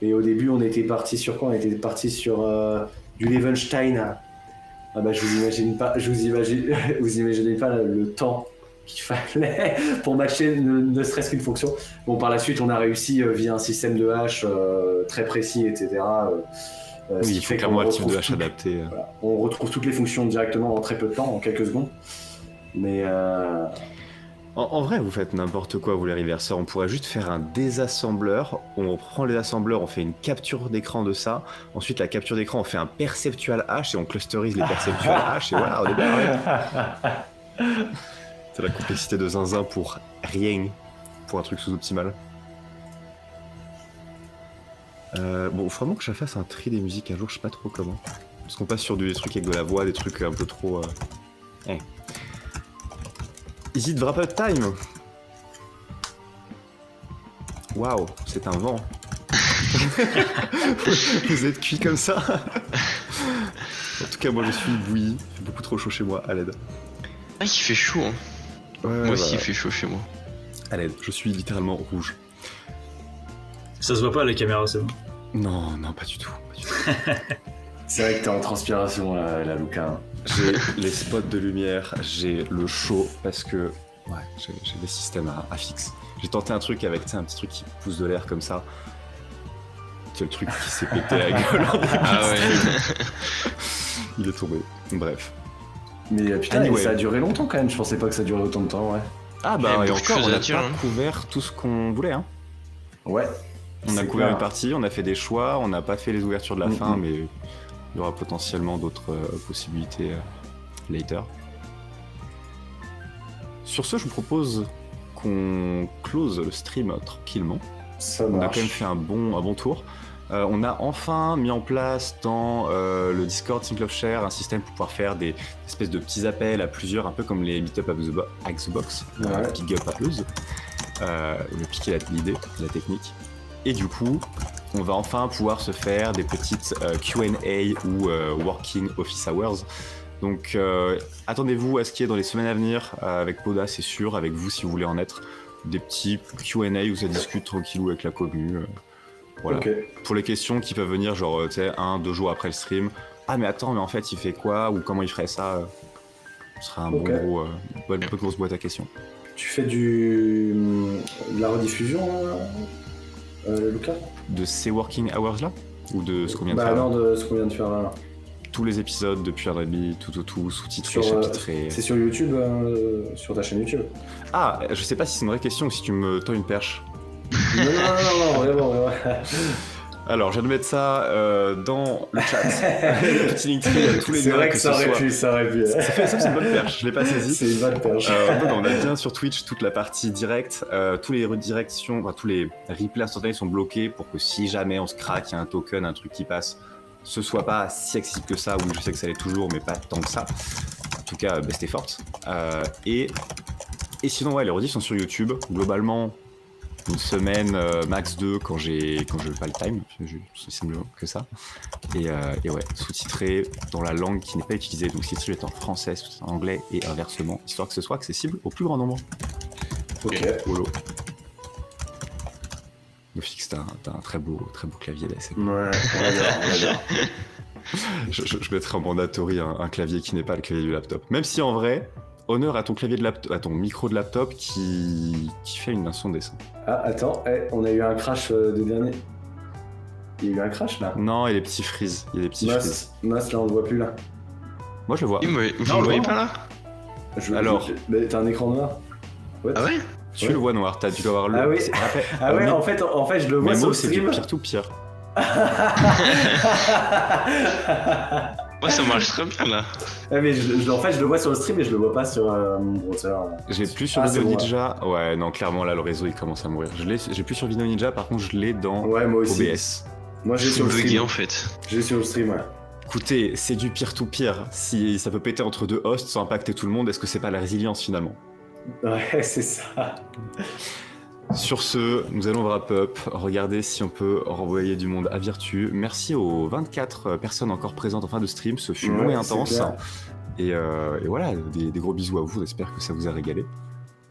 Et au début on était parti sur quoi ? On était parti sur du Levenstein. Ah bah vous imaginez pas le temps qu'il fallait pour matcher ne serait-ce qu'une fonction. Bon, par la suite on a réussi via un système de hash très précis, etc. Oui, il faut clairement un type de hash adapté. Voilà. On retrouve toutes les fonctions directement en très peu de temps, en quelques secondes. Mais en vrai, vous faites n'importe quoi, vous les reverseurs. On pourrait juste faire un désassembleur. On prend les assembleurs, on fait une capture d'écran de ça. Ensuite, la capture d'écran, on fait un perceptual hash et on clusterise les perceptual hash. Et voilà, on est bien. C'est la complexité de zinzin pour rien, pour un truc sous-optimal. Bon, faut vraiment que je fasse un tri des musiques un jour, je sais pas trop comment. Parce qu'on passe sur des trucs avec de la voix, des trucs un peu trop... Is it wrap up time? Waouh, c'est un vent. Vous êtes cuits comme ça. En tout cas, moi je suis bouilli. Il fait beaucoup trop chaud chez moi, à l'aide. Ah, il fait chaud, hein. Moi aussi, il fait chaud chez moi. À l'aide, je suis littéralement rouge. Ça se voit pas à la caméra, c'est bon. Non, pas du tout. C'est vrai que t'es en transpiration, là, Lucas. J'ai les spots de lumière, j'ai le chaud parce que j'ai des systèmes à fixe. J'ai tenté un truc avec un petit truc qui pousse de l'air comme ça. C'est le truc qui s'est pété la gueule. Ah ouais. Il est tombé. Bref. Mais putain, Anyway. ça a duré longtemps quand même, je pensais pas que ça durait autant de temps, ouais. Ah Il y bah a et beaucoup de encore, choses on à n'a dire, pas hein. couvert tout ce qu'on voulait. Hein. Ouais. On a C'est couvert clair. une partie, on a fait des choix, on n'a pas fait les ouvertures de la fin, mais il y aura potentiellement d'autres possibilités later. Sur ce, je vous propose qu'on close le stream tranquillement. Ça On a marche. quand même fait un bon tour. On a enfin mis en place dans le Discord Think Love Share un système pour pouvoir faire des espèces de petits appels à plusieurs, un peu comme les Meetup at the Box, Ouais. Pick Up à Euse. Le piquer l'idée, la technique. Et du coup, on va enfin pouvoir se faire des petites Q&A ou Working Office Hours. Donc attendez-vous à ce qu'il y ait dans les semaines à venir, avec Poda c'est sûr, avec vous si vous voulez en être, des petits Q&A où ça discute tranquillou avec la commu. Voilà. Ok. Pour les questions qui peuvent venir genre tu sais 1-2 jours après le stream. Ah mais attends, mais en fait il fait quoi ou comment il ferait ça, ce sera un Ok. bonne grosse boîte à questions. Tu fais de la rediffusion, Lucas? De ces working hours là ou de ce qu'on vient de Bah faire là non, de ce qu'on vient de faire là. Tous les épisodes depuis 1h30, tout, sous-titrés, Sur, chapitrés. C'est sur YouTube, sur ta chaîne YouTube. Ah, je sais pas si c'est une vraie question ou si tu me tends une perche. Non, vraiment. Alors, je viens de mettre ça dans le chat. Le petit link tree, tous les C'est liens vrai que ça ce aurait soit. pu, ça aurait pu. Ça, c'est une bonne perche, je l'ai pas saisi. C'est une bonne perche. Non, on a bien sur Twitch toute la partie directe. Tous les redirections, enfin, tous les replays instantanés sont bloqués pour que si jamais on se craque, il y a un token, un truc qui passe, ce soit pas si accessible que ça. Oui, je sais que ça l'est toujours, mais pas tant que ça. En tout cas, best effort. Et sinon, ouais, les rediffs sont sur YouTube. Globalement, une semaine, max 2 quand je pas le time, c'est simplement que ça. Et ouais, sous-titré dans la langue qui n'est pas utilisée, donc si est en français, en anglais et inversement, histoire que ce soit accessible au plus grand nombre. Ok. Polo. Le fixe, t'as un très beau clavier d'ASM. Ouais, on adore. Je mettrai en mandatory un clavier qui n'est pas le clavier du laptop. Même si en vrai, honneur à ton clavier de laptop, à ton micro de laptop qui fait un son décent. Ah, attends, on a eu un crash de dernier. Il y a eu un crash là. Non, il y a des petits freeze. Il y a des petits freeze. Mas, là on le voit plus là. Moi je le vois. Oui, mais vous Non, le voyez non. pas là? Alors. Mais t'as un écran noir. What? Ah ouais? Tu le vois noir, tu dois avoir le. Ah oui. Ah ouais, mais- en fait je le vois Mais sur moi le c'est du stream. pire tout pire. Moi ça marche très bien là. Ouais, mais en fait je le vois sur le stream et je le vois pas sur mon routeur. J'ai plus sur Ah, Video c'est bon, Ninja. Ouais, non, clairement là le réseau il commence à mourir. J'ai plus sur Video Ninja, par contre je l'ai dans Ouais, moi aussi. OBS. Moi j'ai C'est sur le bugué stream. en fait. J'ai sur le stream, ouais. Écoutez, c'est du pire tout pire. Si ça peut péter entre deux hosts sans impacter tout le monde, est-ce que c'est pas la résilience finalement? Ouais, c'est ça. Sur ce, nous allons wrap up, regarder si on peut renvoyer du monde à Virtu. Merci aux 24 personnes encore présentes en fin de stream, ce fut long Ouais, et c'est intense. clair. Et voilà, des gros bisous à vous, j'espère que ça vous a régalé.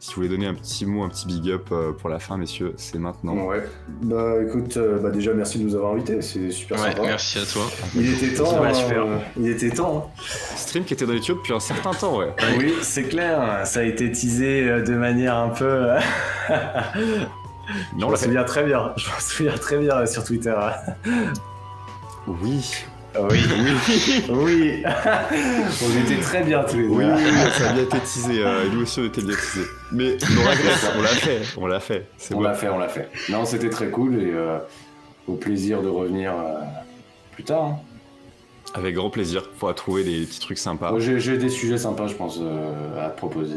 Si vous voulez donner un petit mot, un petit big up pour la fin, messieurs, c'est maintenant. Ouais. Bah écoute, déjà merci de nous avoir invités, c'est super Ouais, sympa. merci à toi. Il était temps. Ouais, super. Il était temps. Stream qui était dans les tuyaux depuis un certain temps, ouais. Oui, c'est clair, ça a été teasé de manière un peu... Mais Je on m'en l'a fait. souviens très bien. Je m'en souviens très bien sur Twitter. Oui. Oui, oui. On était très bien tous les deux. Oui, ça a bien été teasé. Nous aussi, on était bien teasé. Mais on regrette, on l'a fait. C'est On bon. l'a fait. Non, c'était très cool et au plaisir de revenir plus tard. Hein. Avec grand plaisir. Faudra trouver des petits trucs sympas. Moi, j'ai des sujets sympas, je pense, à te proposer.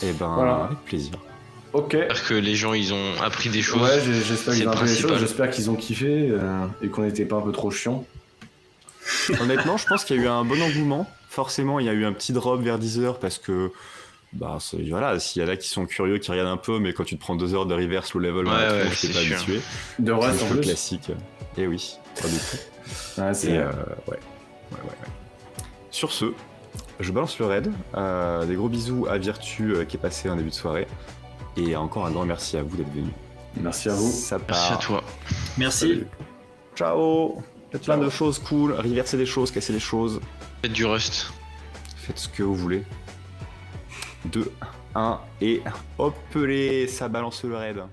Et ben, Voilà. avec plaisir. Ok. J'espère que les gens ils ont appris des choses. Ouais, j'espère c'est qu'ils ont appris des principal. choses. J'espère qu'ils ont kiffé et qu'on n'était pas un peu trop chiant. Honnêtement, je pense qu'il y a eu un bon engouement. Forcément, il y a eu un petit drop vers 10h parce que, bah, voilà, s'il y en a qui sont curieux, qui regardent un peu, mais quand tu te prends 2 heures de reverse low level, Ouais, ouais, je t'ai c'est pas sûr. habitué. De C'est reste en un peu plus. classique. Et oui, pas du tout. Ouais, Et ouais. Sur ce, je balance le raid. Des gros bisous à Virtu qui est passé en début de soirée. Et encore un grand merci à vous d'être venus. Merci à vous. Ça part. Merci à toi. Merci. Salut. Ciao. Faites plein de choses cool, reverser des choses, casser des choses. Faites du rust. Faites ce que vous voulez. 2, 1 et hop, ça balance le raid.